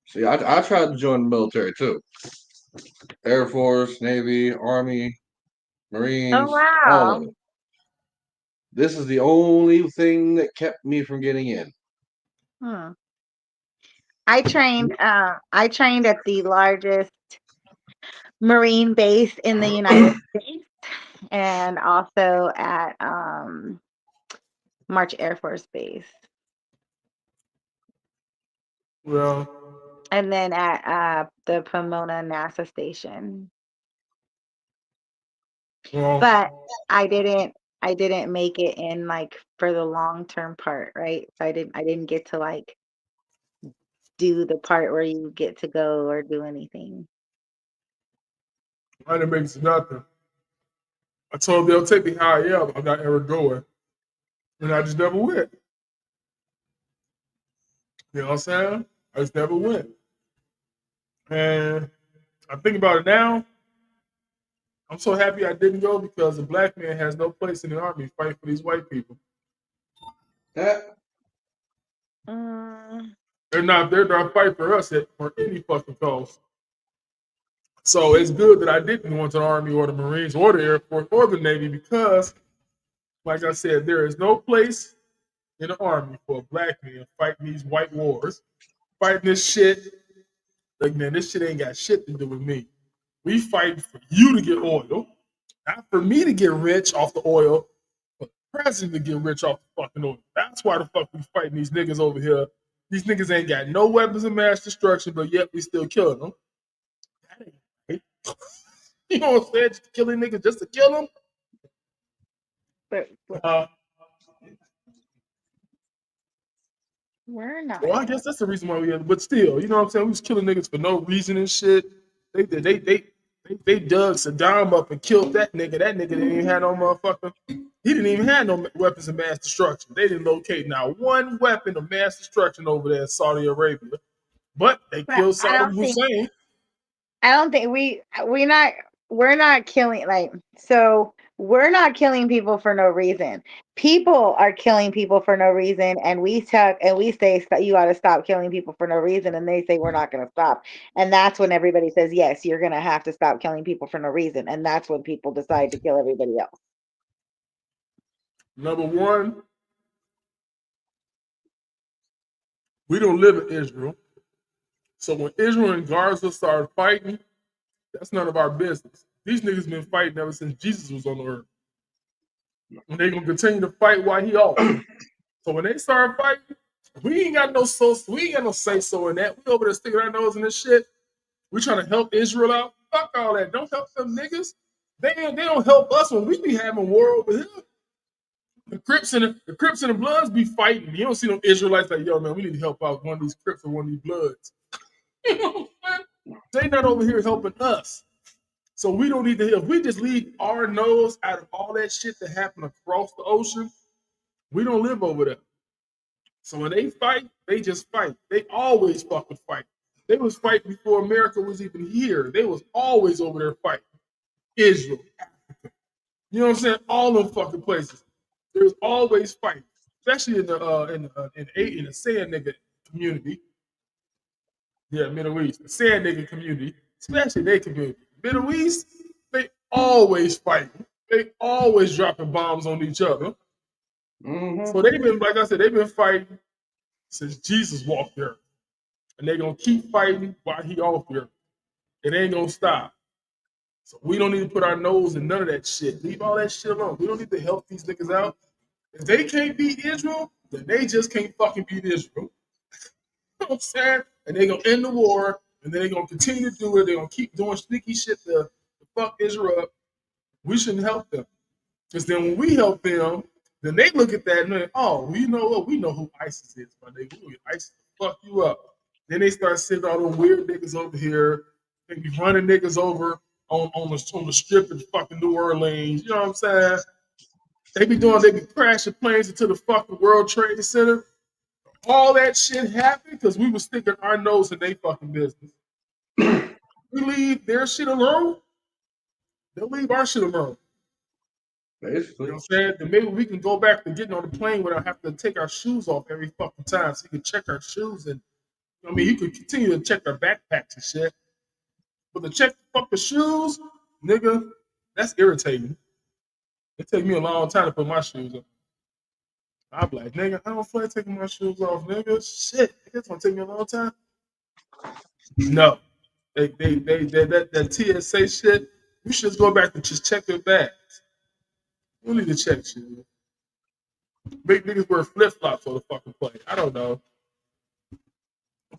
Speaker 2: See, I tried to join the military too. Air Force, Navy, Army,
Speaker 4: Oh
Speaker 2: Marines, all
Speaker 4: wow.
Speaker 2: of it. This is the only thing that kept me from getting in.
Speaker 4: Hmm. I trained at the largest Marine base in the United States and also at March Air Force Base.
Speaker 1: Well,
Speaker 4: And then at the Pomona NASA station.
Speaker 1: well,
Speaker 4: But I didn't make it in like for the long-term part, right? So I didn't get to like do the part where you get to go or do anything.
Speaker 1: I didn't make nothing. I told them they'll take me how I am. I'm not ever going. And I just never went. You know what I'm saying? I just never went. And I think about it now. I'm so happy I didn't go because a black man has no place in the army fighting for these white people.
Speaker 2: That
Speaker 4: Mm,
Speaker 1: They're not fighting for us for any fucking cause. So it's good that I didn't go into the Army or the Marines or the Air Force or the Navy because, like I said, there is no place in the Army for a black man fighting these white wars, fighting this shit. Like, man, this shit ain't got shit to do with me. We fighting for you to get oil, not for me to get rich off the oil, but the president to get rich off the fucking oil. That's why the fuck we fighting these niggas over here. These niggas ain't got no weapons of mass destruction, but yet we still killing them. That ain't right. You know what I'm saying? Just killing niggas just to kill them.
Speaker 4: but
Speaker 1: Uh,
Speaker 4: we're not.
Speaker 1: well, I guess that's the reason why we had. But still, you know what I'm saying? We was killing niggas for no reason and shit. They dug Saddam up and killed that nigga. That nigga didn't even have no motherfucker. He didn't even have no weapons of mass destruction. They didn't locate now one weapon of mass destruction over there in Saudi Arabia. But they
Speaker 4: But
Speaker 1: killed
Speaker 4: I
Speaker 1: Saddam
Speaker 4: don't think
Speaker 1: Hussein.
Speaker 4: we're not killing like so we're not killing people for no reason. People are killing people for no reason, and we say you got to stop killing people for no reason, and they say we're not going to stop, and that's when everybody says yes, you're going to have to stop killing people for no reason, and that's when people decide to kill everybody else.
Speaker 1: Number one, we don't live in Israel. So when Israel and Gaza started fighting, that's none of our business. These niggas been fighting ever since Jesus was on the earth. And they're gonna continue to fight while he off. So when they start fighting, we ain't got no say so in that. We over there sticking our nose in this shit. We trying to help Israel out. Fuck all that. Don't help them niggas. They don't help us when we be having war over here. The Crips and the Bloods be fighting. You don't see no Israelites like, yo, man, we need to help out one of these Crips or one of these Bloods. You know what I'm saying? They not over here helping us. So we don't need to help. We just leave our nose out of all that shit that happened across the ocean. We don't live over there. So when they fight, they just fight. They always fucking fight. They was fighting before America was even here. They was always over there fighting. Israel, Africa. You know what I'm saying? All them fucking places. There's always fighting, especially in the sand nigga community. Yeah, Middle East, the sand nigga community, especially their community. Middle East, they always fighting. They always dropping bombs on each other. So they've been, like I said, they've been fighting since Jesus walked the earth. And they're gonna keep fighting while he off the earth. It ain't gonna stop. So we don't need to put our nose in none of that shit. Leave all that shit alone. We don't need to help these niggas out. If they can't beat Israel, then they just can't fucking beat Israel. You know what I'm saying? And they're gonna end the war, and then they're gonna continue to do it. They're gonna keep doing sneaky shit to fuck Israel up. We shouldn't help them. Because then when we help them, then they look at that and they're like, oh, well, you know what? We know who ISIS is, my nigga. ISIS fuck you up. Then they start sending all those weird niggas over here. They be running niggas over on the strip in fucking New Orleans. You know what I'm saying? They be crashing planes into the fucking World Trade Center. all that shit happened because we was sticking our nose in their fucking business. We leave their shit alone, they'll leave our shit alone. You
Speaker 2: Basically.
Speaker 1: know what I'm saying? Then maybe we can go back to getting on the plane without having to take our shoes off every fucking time, so you can check our shoes and I mean, you could continue to check our backpacks and shit, but to check the fucking shoes, nigga, that's irritating. It take me a long time to put my shoes on. I'm like, nigga, I don't feel like taking my shoes off, nigga. Shit, it's gonna take me a long time. No, that TSA shit. You should just go back and just check your bags. You don't need to check shit. Big niggas wear flip flops on the fucking plane. I don't know,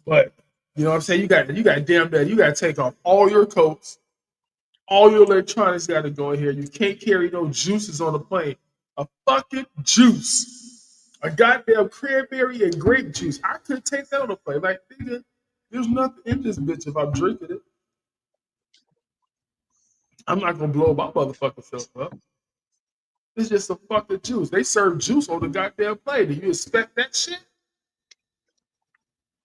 Speaker 1: but you know what I'm saying. You got damn bad. You got to take off all your coats, all your electronics. Got to go in here. You can't carry no juices on the plane. A fucking juice, a goddamn cranberry and grape juice. I couldn't take that on the plane. Like, nigga, there's nothing in this bitch if I'm drinking it. I'm not gonna blow my motherfucking self up. It's just a fucking juice. They serve juice on the goddamn plane. Do you expect that shit?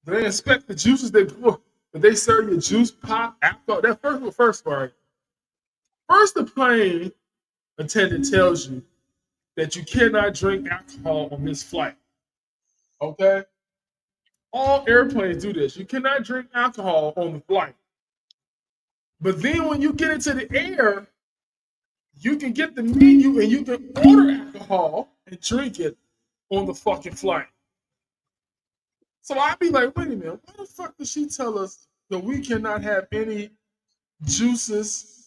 Speaker 1: Do they expect the juices that go? That they serve you juice, pop, alcohol? That first part. First, the plane attendant tells you that you cannot drink alcohol on this flight. Okay? All airplanes do this. You cannot drink alcohol on the flight. But then when you get into the air, you can get the menu and you can order alcohol and drink it on the fucking flight. So I'd be like, wait a minute, why the fuck did she tell us that we cannot have any juices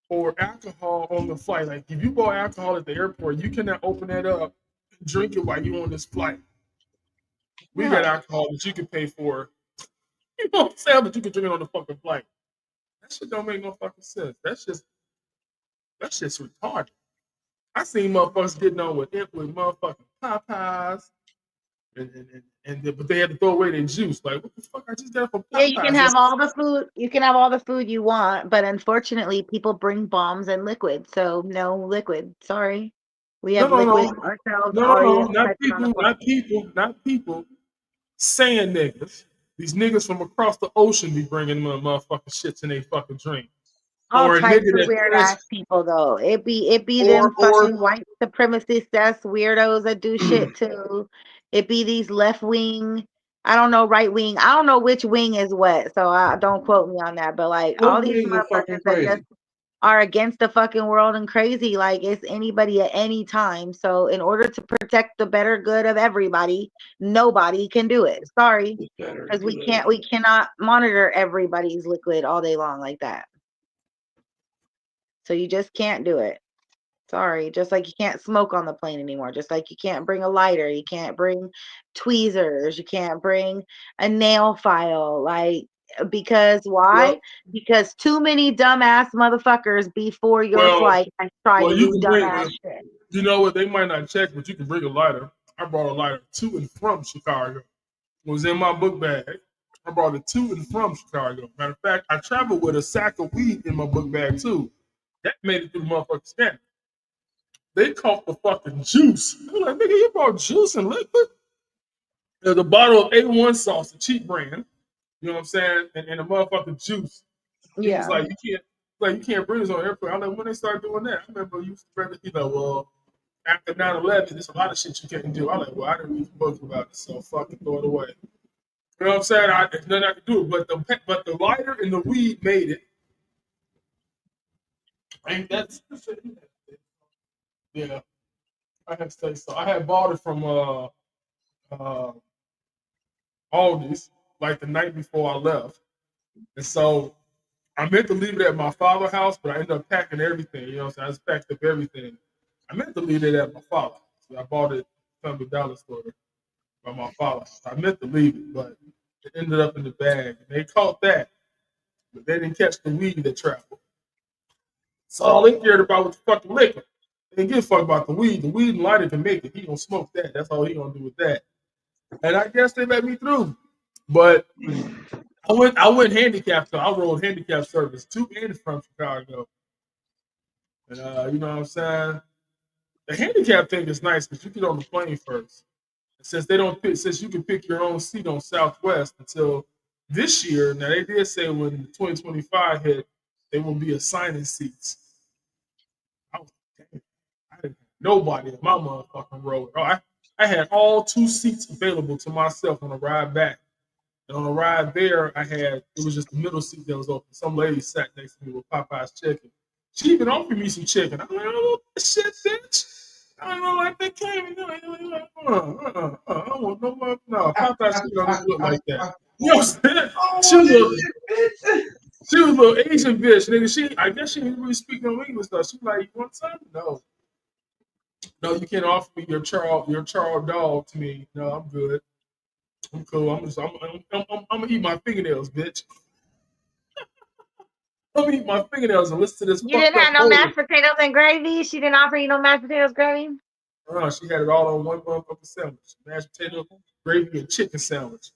Speaker 1: or alcohol on the flight? Like, if you bought alcohol at the airport, you cannot open that up and drink it while you're on this flight. We got alcohol that you can pay for. You know what I'm saying? But you can drink it on the fucking flight. That shit don't make no fucking sense. That's just retarded. I seen motherfuckers getting on with motherfucking Popeyes, but they had to throw away their juice. Like, what the fuck? I just got it from Popeyes.
Speaker 4: Yeah, you can have all the food. You can have all the food you want, but unfortunately, people bring bombs and liquid. So no liquid. Sorry, we have liquid ourselves.
Speaker 1: No, not people. Saying niggas. These niggas from across the ocean be bringing motherfucking shits in their fucking drink.
Speaker 4: All
Speaker 1: Or a
Speaker 4: types
Speaker 1: nigga
Speaker 4: of weird
Speaker 1: that
Speaker 4: ass people though. It be them fucking white supremacists that's weirdos that do shit too. It be these left wing, I don't know, right wing. I don't know which wing is what, so I don't quote me on that. But like all
Speaker 2: Both
Speaker 4: these
Speaker 2: wings are fucking
Speaker 4: motherfuckers that
Speaker 2: crazy.
Speaker 4: just are against the fucking world and crazy. Like it's anybody at any time. So in order to protect the better good of everybody, nobody can do it. Sorry, because we cannot monitor everybody's liquid all day long like that. So you just can't do it. Sorry. Just like you can't smoke on the plane anymore. Just like you can't bring a lighter. You can't bring tweezers. You can't bring a nail file. Like, because why?
Speaker 1: Well,
Speaker 4: Because too many dumbass motherfuckers before your flight have tried to
Speaker 1: you
Speaker 4: do
Speaker 1: can
Speaker 4: dumbass
Speaker 1: bring.
Speaker 4: shit.
Speaker 1: You know what? They might not check, but you can bring a lighter. I brought a lighter to and from Chicago. It was in my book bag. I brought it to and from Chicago. Matter of fact, I traveled with a sack of weed in my book bag too. That made it through the motherfucking scan. They caught the fucking juice. I'm like, nigga, you brought juice and liquid? There's a bottle of A1 sauce, a cheap brand. You know what I'm saying? And a motherfucking juice. He was like, you can't bring this on airplane. I'm like, when they started doing that, I remember you used to, well, after 9/11, there's a lot of shit you can't do. I'm like, well, I didn't read the book about it, so fucking throw it away. You know what I'm saying? There's nothing I can do. But the lighter and the weed made it. And that's yeah. I have to say so. I had bought it from Aldi's like the night before I left, and so I meant to leave it at my father's house, but I ended up packing everything. You know what I'm saying? I just packed up everything. I meant to leave it at my father's house. So I bought it from the dollar store by my father's house. I meant to leave it, but it ended up in the bag. And they caught that, but they didn't catch the weed that traveled. So all they cared about was the fucking liquor. They didn't give a fuck about the weed. The weed and lighter can make it. He gonna smoke that. That's all he gonna do with that. And I guess they let me through. But I went handicapped. So I rode handicap service to and from Chicago. And you know what I'm saying? The handicap thing is nice because you get on the plane first. Since they don't pick, since you can pick your own seat on Southwest until this year. Now they did say when 2025 hit, they will be assigning seats. I was damn, I didn't have nobody in my motherfucking row. I had all 2 seats available to myself on the ride back. And on the ride there, it was just the middle seat that was open. Some lady sat next to me with Popeye's chicken. She even offered me some chicken. I'm like, I don't want that shit, bitch. I don't know like that came. I don't want no more. No, Popeye's chicken don't even look like that. You know what I'm saying? She was a little Asian bitch, nigga. I guess she didn't really speak no English though. She was like, you want some? No. No, you can't offer me your charred dog to me. No, I'm good. I'm cool. I'm gonna eat my fingernails, bitch. I'm gonna eat my fingernails and listen to this
Speaker 4: You
Speaker 1: fucked
Speaker 4: didn't
Speaker 1: up
Speaker 4: have no
Speaker 1: movie.
Speaker 4: mashed potatoes and gravy? She didn't offer you no mashed potatoes gravy?
Speaker 1: She had it all on one motherfucking sandwich. Mashed potato, gravy, and chicken sandwich.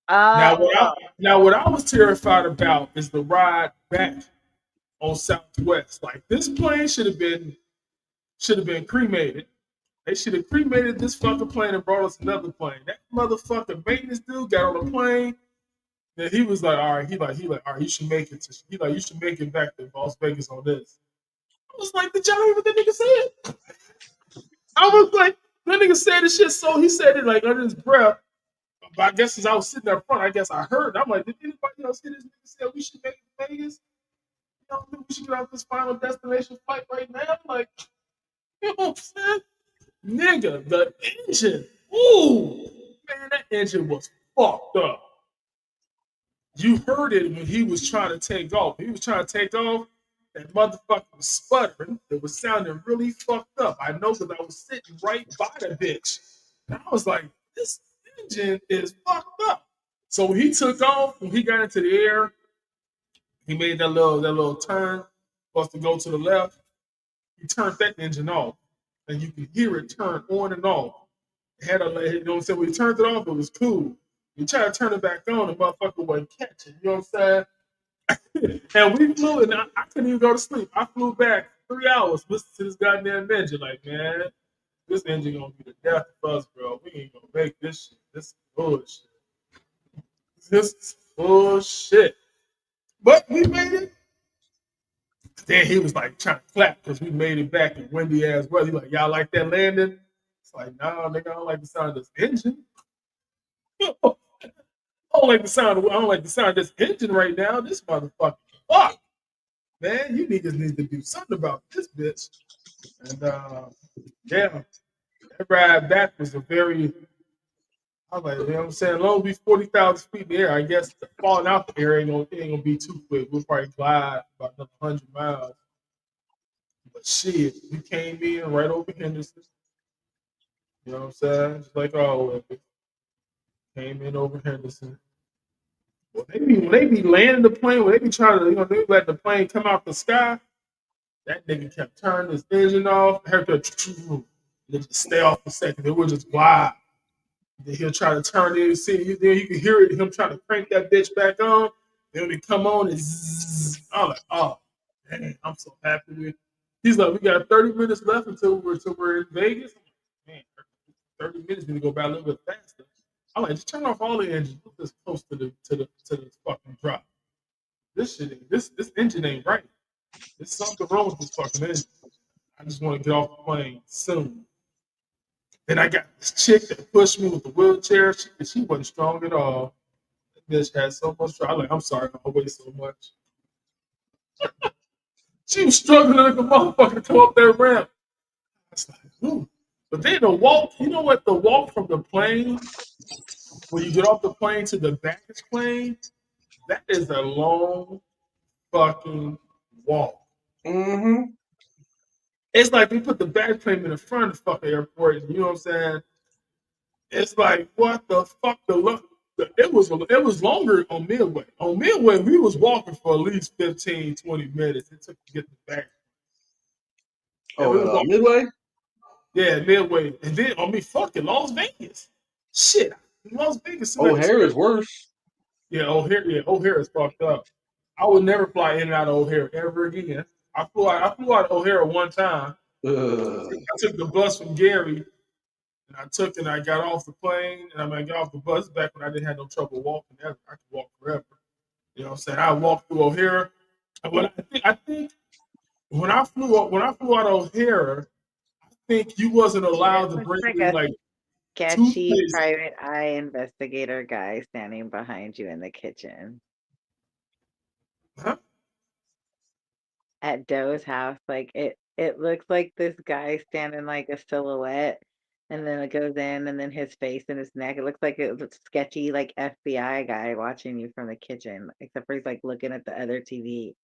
Speaker 4: Oh,
Speaker 1: Now what I was terrified about is the ride back on Southwest. Like this plane should have been cremated. They should have cremated this fucking plane and brought us another plane. That motherfucking maintenance dude got on the plane. And he was like, all right, all right, you should make it you should make it back to Las Vegas on this. I was like, did y'all hear what that nigga said? I was like, that nigga said this shit, so he said it like under his breath. But I guess as I was sitting up front, I guess I heard. I'm like, did anybody else hear this nigga say we should make it to Vegas? You know, we should get off this final destination flight right now. I'm like, you know what I'm saying? Nigga, the engine. Ooh, man, that engine was fucked up. You heard it when he was trying to take off. He was trying to take off. That motherfucker was sputtering. It was sounding really fucked up. I know because I was sitting right by the bitch. And I was like, this engine is fucked up. So when he took off, when he got into the air, he made that little turn, supposed to go to the left. He turned that engine off. And you could hear it turn on and off. It had you know what I'm saying? When he turned it off, it was cool. You try to turn it back on, the motherfucker wasn't catching. You know what I'm saying? And we flew, and I couldn't even go to sleep. I flew back 3 hours listening to this goddamn engine. Like, man, this engine gonna be the death of us, bro. We ain't gonna make this shit. This is bullshit. This is bullshit. But we made it. Then he was like trying to clap because we made it back in windy ass weather. He like, y'all like that landing? It's like, nah, nigga, I don't like the sound of this engine. I don't like the sound of this engine right now. This motherfucker, fuck, man. You niggas need to do something about this bitch. And yeah, that ride back was a very. I was like, you know what I'm saying? As long as we 40,000 feet in the air, I guess falling out the air ain't gonna be too quick. We'll probably glide about another 100 miles. But shit, we came in right over Henderson. You know what I'm saying? Just like always. Came in over Henderson. When they be landing the plane, when they be trying to, they let the plane come out the sky, that nigga kept turning his engine off. Had to just stay off for a second. It would just glide. Then he'll try to turn it. See, then you can hear it. Him trying to crank that bitch back on. Then when it come on, it's. I'm like, oh, man, I'm so happy with. He's like, we got 30 minutes left until we're in Vegas. I'm like, man, 30 minutes need to go by a little bit faster. I'm like, just turn off all the engines. Put this close to the fucking drop. This engine ain't right. There's something wrong with this fucking engine. I just want to get off the plane soon. Then I got this chick that pushed me with the wheelchair. She wasn't strong at all. That bitch had so much. I'm sorry, I weigh so much. She was struggling like a motherfucker to come up that ramp. I was like, ooh. But then the walk, you know what? The walk from the plane, when you get off the plane to the baggage plane, that is a long fucking walk.
Speaker 2: Mm-hmm.
Speaker 1: It's like they put the baggage plane in the front of the fucking airport. You know what I'm saying? It's like, what the fuck? It was longer on Midway. On Midway, we was walking for at least 15, 20 minutes. It took to get the back.
Speaker 2: Oh, Midway?
Speaker 1: Yeah, Midway. And then, fucking Las Vegas. Shit. Las Vegas.
Speaker 2: O'Hare is worse.
Speaker 1: Yeah, O'Hare is fucked up. I would never fly in and out of O'Hare ever again. I flew out of O'Hare one time. I took the bus from Gary, And I took it and I got off the plane and I got off the bus back when I didn't have no trouble walking. I could walk forever. You know what I'm saying? I walked through O'Hare. But I think when I flew out of O'Hare, I think you wasn't allowed to
Speaker 4: Looks
Speaker 1: bring
Speaker 4: like
Speaker 1: in
Speaker 4: a
Speaker 1: like
Speaker 4: sketchy
Speaker 1: toothpaste.
Speaker 4: private eye investigator guy standing behind you in the kitchen
Speaker 1: Huh?
Speaker 4: at Doe's house. Like it looks like this guy standing like a silhouette, and then it goes in, and then his face and his neck. It looks like it looks sketchy, like FBI guy watching you from the kitchen, except for he's like looking at the other TV.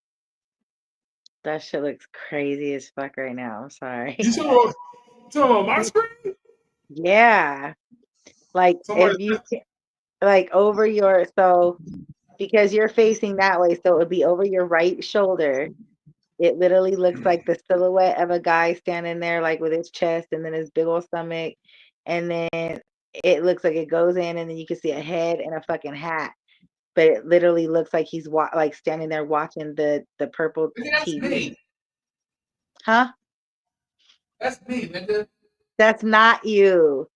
Speaker 4: That shit looks crazy as fuck right now. I'm sorry.
Speaker 1: You talking about my screen?
Speaker 4: Yeah. Like
Speaker 1: Somebody
Speaker 4: if you like over your because you're facing that way, so it would be over your right shoulder. It literally looks like the silhouette of a guy standing there, like with his chest and then his big old stomach, and then it looks like it goes in, and then you can see a head and a fucking hat. But it literally looks like he's like standing there watching the purple
Speaker 3: That's
Speaker 4: TV.
Speaker 3: me.
Speaker 4: Huh?
Speaker 3: That's me, nigga.
Speaker 4: That's not you.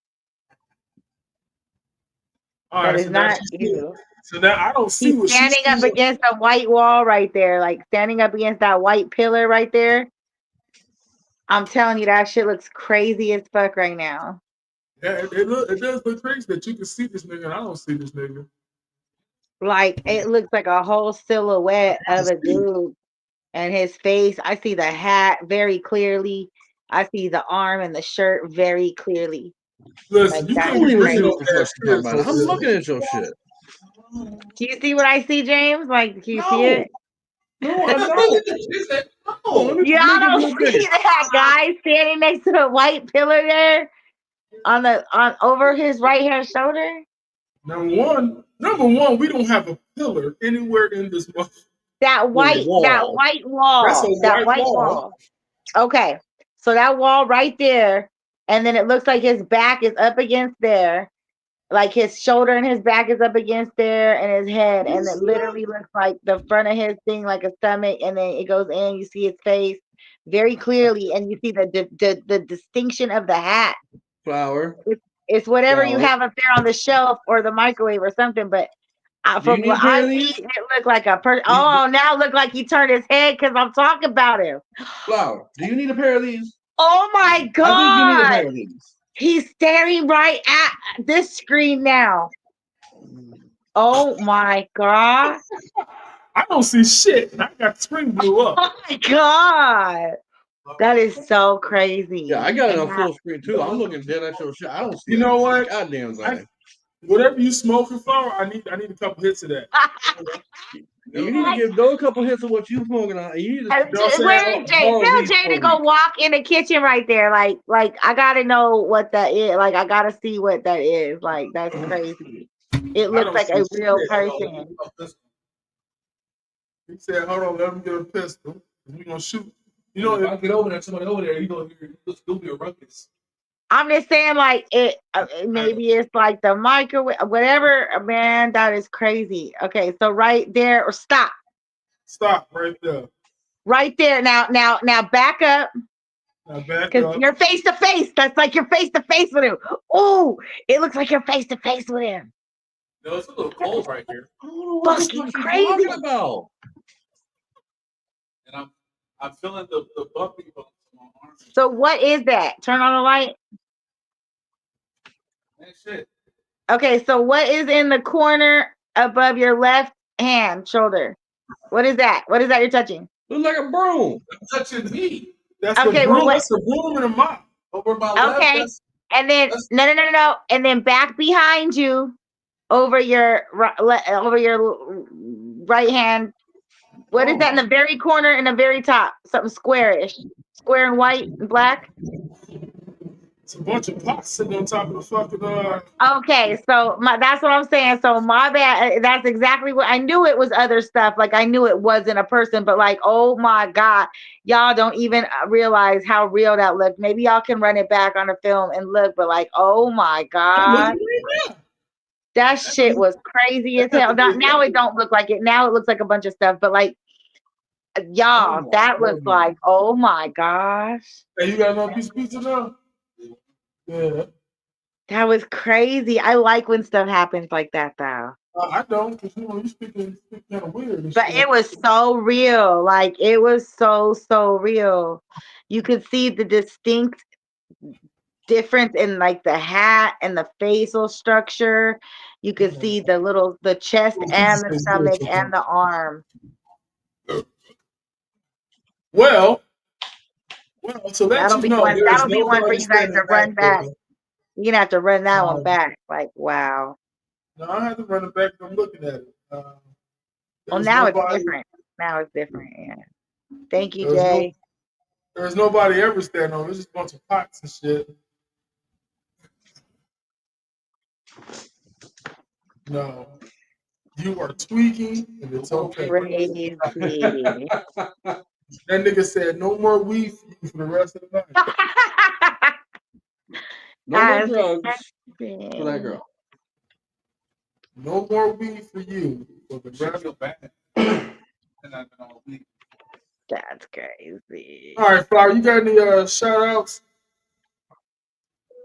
Speaker 1: all
Speaker 4: That
Speaker 1: right,
Speaker 4: is
Speaker 1: so now
Speaker 4: not
Speaker 1: she's
Speaker 4: you.
Speaker 1: so now I don't see
Speaker 4: He's
Speaker 1: what she's
Speaker 4: standing up
Speaker 1: seeing.
Speaker 4: against a white wall right there, like standing up against that white pillar right there. I'm telling you, that shit looks crazy as fuck right now.
Speaker 1: Yeah, it does look crazy that you can see this nigga and I don't see this nigga.
Speaker 4: Like it looks like a whole silhouette of a
Speaker 1: see.
Speaker 4: dude and his face. I see the hat very clearly. I see the arm and the shirt very clearly.
Speaker 1: Listen,
Speaker 4: Like
Speaker 1: you
Speaker 2: I
Speaker 4: that
Speaker 1: can't
Speaker 2: don't
Speaker 1: be
Speaker 4: is
Speaker 2: even
Speaker 1: bringing
Speaker 2: see
Speaker 4: crazy.
Speaker 1: no
Speaker 2: what the fuck
Speaker 1: past
Speaker 2: you're talking
Speaker 1: spirits
Speaker 2: about.
Speaker 1: over
Speaker 2: I'm
Speaker 1: there.
Speaker 2: looking at your shit.
Speaker 4: Do you see what I see, James? Like, do you see
Speaker 2: No,
Speaker 4: it?
Speaker 2: no, I don't.
Speaker 3: She said,
Speaker 2: Oh, let
Speaker 3: no.
Speaker 2: me
Speaker 4: Y'all
Speaker 2: give
Speaker 4: don't
Speaker 2: you a
Speaker 4: see
Speaker 2: bigger.
Speaker 4: that guy standing next to the white pillar there on over his right hand shoulder?
Speaker 1: Number one, we don't have a pillar anywhere in this month.
Speaker 4: That white
Speaker 2: Wall.
Speaker 1: That's a
Speaker 4: wall. That
Speaker 1: white
Speaker 4: white
Speaker 1: wall.
Speaker 4: wall. Okay. So that wall right there, and then it looks like his back is up against there. Like his shoulder and his back is up against there and his head. And it literally looks like the front of his thing like a stomach, and then it goes in, you see his face very clearly, and you see the distinction of the hat.
Speaker 2: Flower.
Speaker 4: It's whatever you
Speaker 2: Flower.
Speaker 4: have up there on the shelf or the microwave or something, but
Speaker 2: Do you
Speaker 4: from
Speaker 2: need
Speaker 4: what
Speaker 2: a pair
Speaker 4: I
Speaker 2: of
Speaker 4: see,
Speaker 2: these?
Speaker 4: it looked like a person. Oh, now it looked like he turned his head because I'm talking about him.
Speaker 2: Flower. Do you need a pair of these?
Speaker 4: Oh my
Speaker 2: I think you need a
Speaker 4: God.
Speaker 2: pair of these.
Speaker 4: He's staring right at this screen now. Oh my God.
Speaker 1: I don't see shit. And I got the screen blew up.
Speaker 4: Oh my God. That is so crazy.
Speaker 2: Yeah, I got it
Speaker 4: And
Speaker 2: on
Speaker 4: that-
Speaker 2: full screen too. I'm looking dead at your shit. I don't see
Speaker 1: You know
Speaker 2: a
Speaker 1: what?
Speaker 2: goddamn thing.
Speaker 1: Whatever you smoking for, I need a couple hits of that.
Speaker 2: You need to give Doe a couple hits of what you smoking on. You need to
Speaker 1: know what I'm
Speaker 4: Where
Speaker 1: saying?
Speaker 4: is Jay?
Speaker 2: borrow
Speaker 4: Tell
Speaker 2: these
Speaker 4: Jay
Speaker 2: for
Speaker 4: to go
Speaker 2: me.
Speaker 4: walk in the kitchen right there. Like I gotta know what that is. Like I gotta see what that is. Like that's crazy. It
Speaker 1: I
Speaker 4: looks
Speaker 1: don't
Speaker 4: like
Speaker 1: see
Speaker 4: a real
Speaker 1: shit.
Speaker 4: person.
Speaker 1: He said, hold on, let him get a pistol. We gonna shoot. You
Speaker 3: You know,
Speaker 1: know,
Speaker 3: if I get over there, somebody over there, you gonna hear there'll be a ruckus.
Speaker 4: I'm just saying, like it. Maybe it's like the microwave, whatever. Man, that is crazy. Okay, so right there, or stop.
Speaker 1: stop right there.
Speaker 4: Right there. Now, back up.
Speaker 1: Now back
Speaker 4: Because
Speaker 1: up.
Speaker 4: you're face to face. That's like you're face to face with him. Oh, it looks like you're face to face with him.
Speaker 3: No, it's a little cold right here,
Speaker 2: I don't know what the
Speaker 4: Fucking
Speaker 2: fuck you
Speaker 4: crazy.
Speaker 2: talking about.
Speaker 3: and I'm feeling the bumpy bumps on my arms.
Speaker 4: So what is that? Turn on the light.
Speaker 3: Man, shit.
Speaker 4: Okay, so what is in the corner above your left hand shoulder? What is that? What is that you're touching?
Speaker 2: Looks like a broom.
Speaker 3: Touching me
Speaker 1: That's
Speaker 4: Okay,
Speaker 1: the
Speaker 4: well,
Speaker 1: broom.
Speaker 4: what-
Speaker 1: That's the broom and a mop.
Speaker 3: over my left.
Speaker 4: Okay, and then no, and then back behind you, over your right hand. What is that in the very corner in the very top? Something squarish, square and white and black.
Speaker 1: It's a bunch of pots sitting on top of the fucking.
Speaker 4: Okay, so that's what I'm saying. So my bad. That's exactly what I knew. It was other stuff. Like I knew it wasn't a person, but like, oh my God, y'all don't even realize how real that looked. Maybe y'all can run it back on the film and look, but like, oh my God, that shit was crazy as hell. Now it don't look like it. Now it looks like a bunch of stuff, but like, y'all, that was like, oh my gosh.
Speaker 1: Hey, you got another piece of pizza now? Yeah.
Speaker 4: That was crazy. I like when stuff happens like that though.
Speaker 1: I don't, because you speak kind of weird and
Speaker 4: But
Speaker 1: shit.
Speaker 4: it was so real. Like it was so real. You could see the distinct difference in like the hat and the facial structure. You could see the chest and the stomach and the arm.
Speaker 1: Well, so that
Speaker 4: That'll
Speaker 1: you
Speaker 4: be
Speaker 1: know,
Speaker 4: one.
Speaker 1: there is
Speaker 4: That'll be one for
Speaker 1: nobody
Speaker 4: you guys
Speaker 1: standing
Speaker 4: to
Speaker 1: back
Speaker 4: run
Speaker 1: there.
Speaker 4: back. You're gonna have to run that one
Speaker 1: Um,
Speaker 4: back. Like, wow.
Speaker 1: No, I have to run it back. I'm looking at it.
Speaker 4: Well,
Speaker 1: There's
Speaker 4: now it's
Speaker 1: nobody.
Speaker 4: different. Now it's different. Yeah. Thank you,
Speaker 1: There's no.
Speaker 4: Jay.
Speaker 1: There's nobody ever standing on. There's just a bunch of pots and shit. No, you are tweaking, and it's okay.
Speaker 4: Crazy.
Speaker 1: That nigga said no more weed for you for the rest of the night.
Speaker 2: No more
Speaker 4: As
Speaker 2: drugs for that girl.
Speaker 1: No more weed for you for the
Speaker 3: Shit
Speaker 1: rest
Speaker 3: feel
Speaker 1: of.
Speaker 3: bad. And I've been all week.
Speaker 4: That's crazy.
Speaker 1: All right, Flower, you got any shout outs?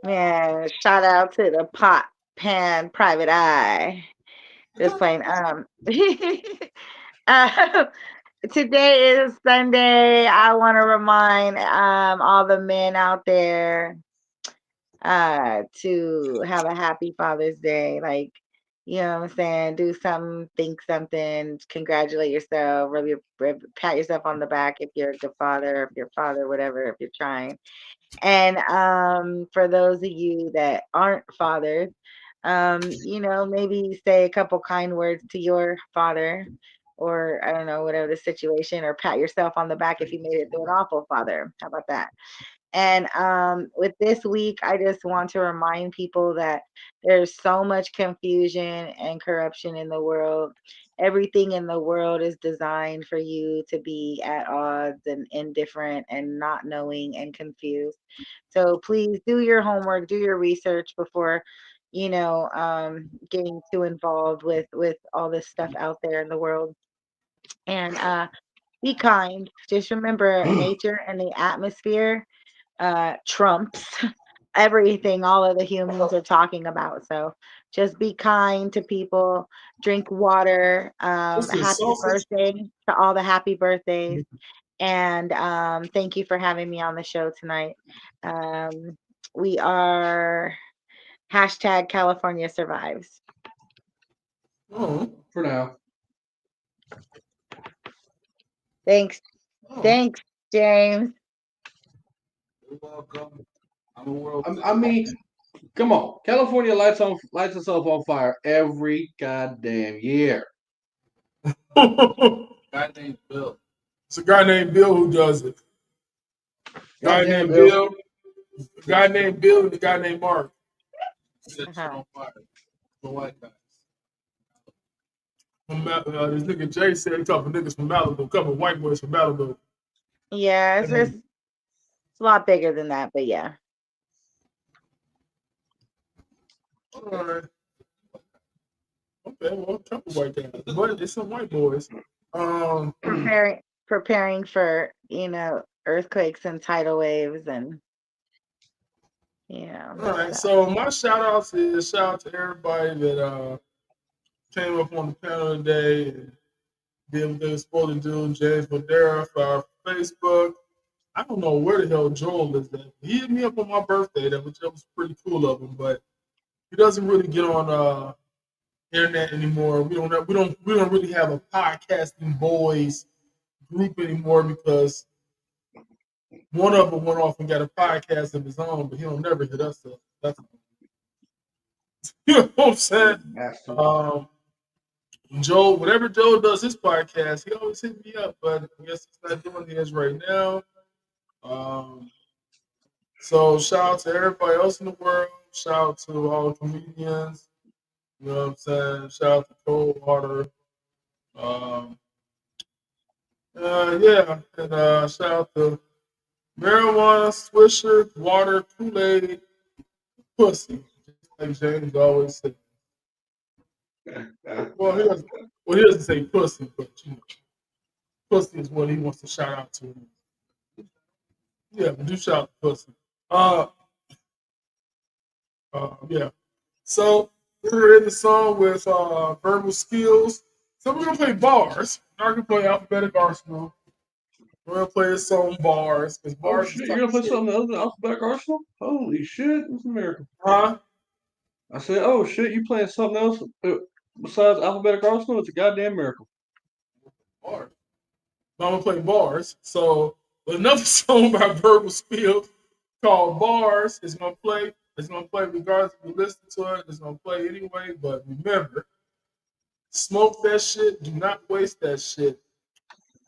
Speaker 4: Man, shout out to the pot pan private eye. Just playing. Uh, today is Sunday. I want to remind all the men out there to have a happy Father's Day. Like, you know what I'm saying? Do something, think something, congratulate yourself, pat yourself on the back if you're a good father, if you're a father, whatever, if you're trying. And for those of you that aren't fathers, maybe say a couple kind words to your father, or I don't know, whatever the situation, or pat yourself on the back if you made it through an awful father. How about that? And with this week, I just want to remind people that there's so much confusion and corruption in the world. Everything in the world is designed for you to be at odds and indifferent and not knowing and confused. So please do your homework, do your research before, getting too involved with all this stuff out there in the world. And be kind. Just remember, nature and the atmosphere trumps everything all of the humans are talking about. So just be kind to people, drink water,
Speaker 1: What's this
Speaker 4: happy
Speaker 1: sausage?
Speaker 4: birthday to all the happy birthdays. And thank you for having me on the show tonight. We are hashtag California survives.
Speaker 1: Oh,
Speaker 2: For now.
Speaker 4: Thanks.
Speaker 1: oh.
Speaker 4: Thanks, James.
Speaker 3: You're welcome. I'm a world.
Speaker 2: I mean, come on. California lights itself on fire every goddamn year.
Speaker 3: Guy named Bill.
Speaker 1: It's a guy named Bill who does it. Guy
Speaker 2: Goddamn
Speaker 1: named
Speaker 2: Bill.
Speaker 1: Bill. A guy named Bill and a guy named Mark.
Speaker 3: Set shit on fire. The white guys.
Speaker 1: This nigga Jay said he talking niggas from Malibu, couple white boys from Malibu.
Speaker 4: Yeah, it's a lot bigger than that, but yeah.
Speaker 1: All right. Okay, well, a couple white guys, but it's some white boys.
Speaker 4: Preparing for earthquakes and tidal waves and
Speaker 1: All right. So my shout outs is shout out to everybody that came up on the panel today and did what they were supposed to do. James Madera for our Facebook. I don't know where the hell Joel is at. He hit me up on my birthday, which was pretty cool of him, but he doesn't really get on internet anymore. We don't really have a podcasting boys group anymore because one of them went off and got a podcast of his own, but he don't never hit us up. That's you know what I'm saying. Joe, whatever Joe does his podcast, he always hit me up, but I guess he's not doing his right now. So shout out to everybody else in the world. Shout out to all the comedians. You know what I'm saying? Shout out to Coldwater. Yeah, and shout out to marijuana, Swisher, water, Kool-Aid, pussy. Just like James always said. Well, he doesn't say pussy, but pussy is what he wants to shout out to. Yeah, but do shout out to pussy. Yeah. So we're in the song with verbal skills. So we're gonna play bars. We're not gonna play alphabetic arsenal. We're gonna play this song bars because
Speaker 2: Oh
Speaker 1: bars
Speaker 2: shit,
Speaker 1: is
Speaker 2: you're gonna play
Speaker 1: shit.
Speaker 2: something other than Alphabetic Arsenal? Holy shit, it's a miracle.
Speaker 1: Huh?
Speaker 2: I said, oh shit, you playing something else besides Alphabetic Arsenal? It's a goddamn miracle.
Speaker 1: Bars. I'm gonna play bars. So another song by Verbal Skills called Bars is gonna play. It's gonna play regardless if you listen to it. It's gonna play anyway. But remember, smoke that shit. Do not waste that shit.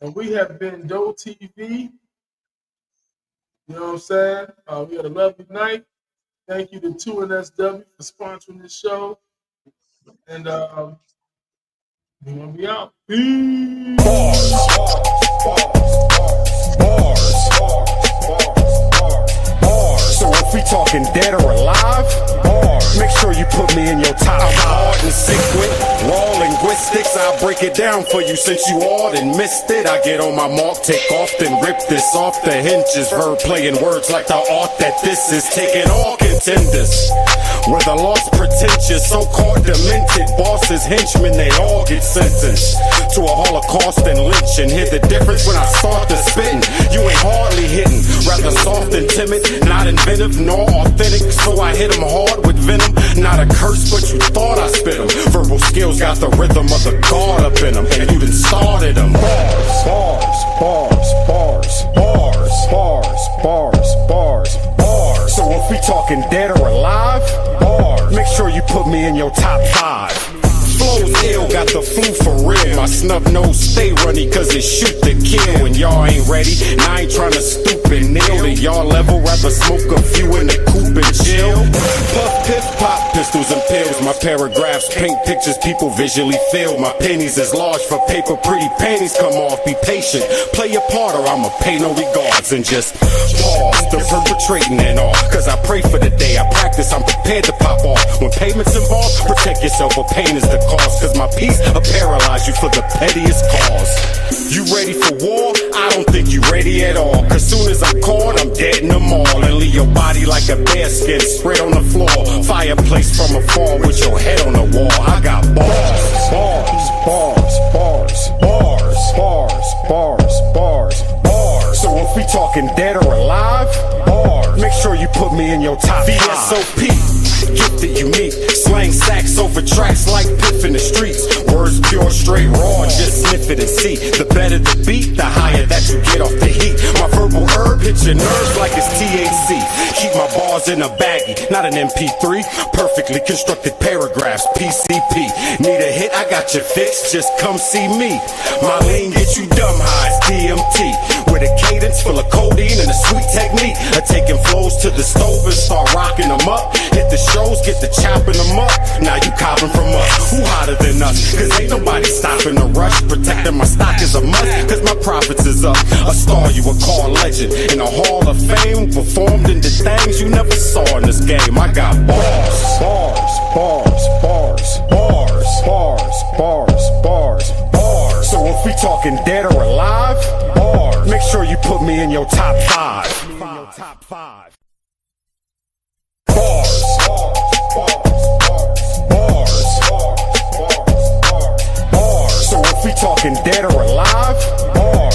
Speaker 1: And we have been Doe TV. You know what I'm saying? We had a lovely night. Thank you to 2NSW for sponsoring this show. And we're gonna be out. Peace.
Speaker 5: So if we talking dead or alive, make sure you put me in your top. I'm hard and sick with raw linguistics. I'll break it down for you since you all and missed it. I get on my mark, take off, then rip this off the hinges. Verb playing words like the art that this is. Taking all contenders. With a lost pretentious, so-called demented bosses, henchmen, they all get sentenced to a Holocaust and lynching. Hear the difference when I start to spitting. You ain't hardly hitting, rather soft and timid, not inventive nor authentic. So I hit 'em hard with venom, not a curse, but you thought I spit 'em. Verbal skills got the rhythm of the God up in 'em, and you done started 'em. Bars, bars, bars, bars, bars, bars, bars, bars. So if we talking dead or alive, bars, make sure you put me in your top 5. Flow's ill, got the flu for real. My snub nose stay runny cause it shoot to kill. When y'all ain't ready, and I ain't tryna stoop and kneel to y'all level. Rather smoke a few in the coupe and chill. Puff, piff, pop, pistols and pills. My paragraphs paint pictures people visually feel. My pennies is large for paper, pretty panties come off. Be patient, play your part or I'ma pay no regards. And just pause the perpetrating and all. Cause I pray for the day I practice, I'm prepared to pop off. When payments involved, protect yourself or pain is the cause. Cause my peace will paralyze you for the pettiest cause. You ready for war? I don't think you ready at all. Cause soon as I'm caught, I'm dead in the mall. And leave your body like a bearskin spread on the floor. Fireplace from afar with your head on the wall. I got bars, bars, bars, bars, bars, bars, bars, bars, bars. So if we talking dead or alive, bars, make sure you put me in your top 5. VSOP, gifted unique. Slang sacks over tracks like Piff in the streets. Words pure, straight, raw, just sniff it and see. The better the beat, the higher that you get off the heat. My verbal herb hits your nerves like it's THC. Keep my bars in a baggie, not an MP3. Perfectly constructed paragraphs, PCP. Need a hit, I got your fix, just come see me. My lean gets you dumb high, it's DMT. With a cadence full of codeine and a sweet technique of taking flows to the stove and start rocking them up. Hit the shows, get the chopping them up. Now you copping from us, who hotter than us? Cause ain't nobody stopping the rush. Protecting my stock is a must, cause my profits is up. A star you would call legend in a hall of fame. Performed into things you never saw in this game. I got bars, bars, bars, bars, bars, bars, bars, bars, bars. So if we talking dead or alive, bars, make sure you put me in your top 5. Bars, bars, bars, bars, bars. So if we talking dead or alive, bars.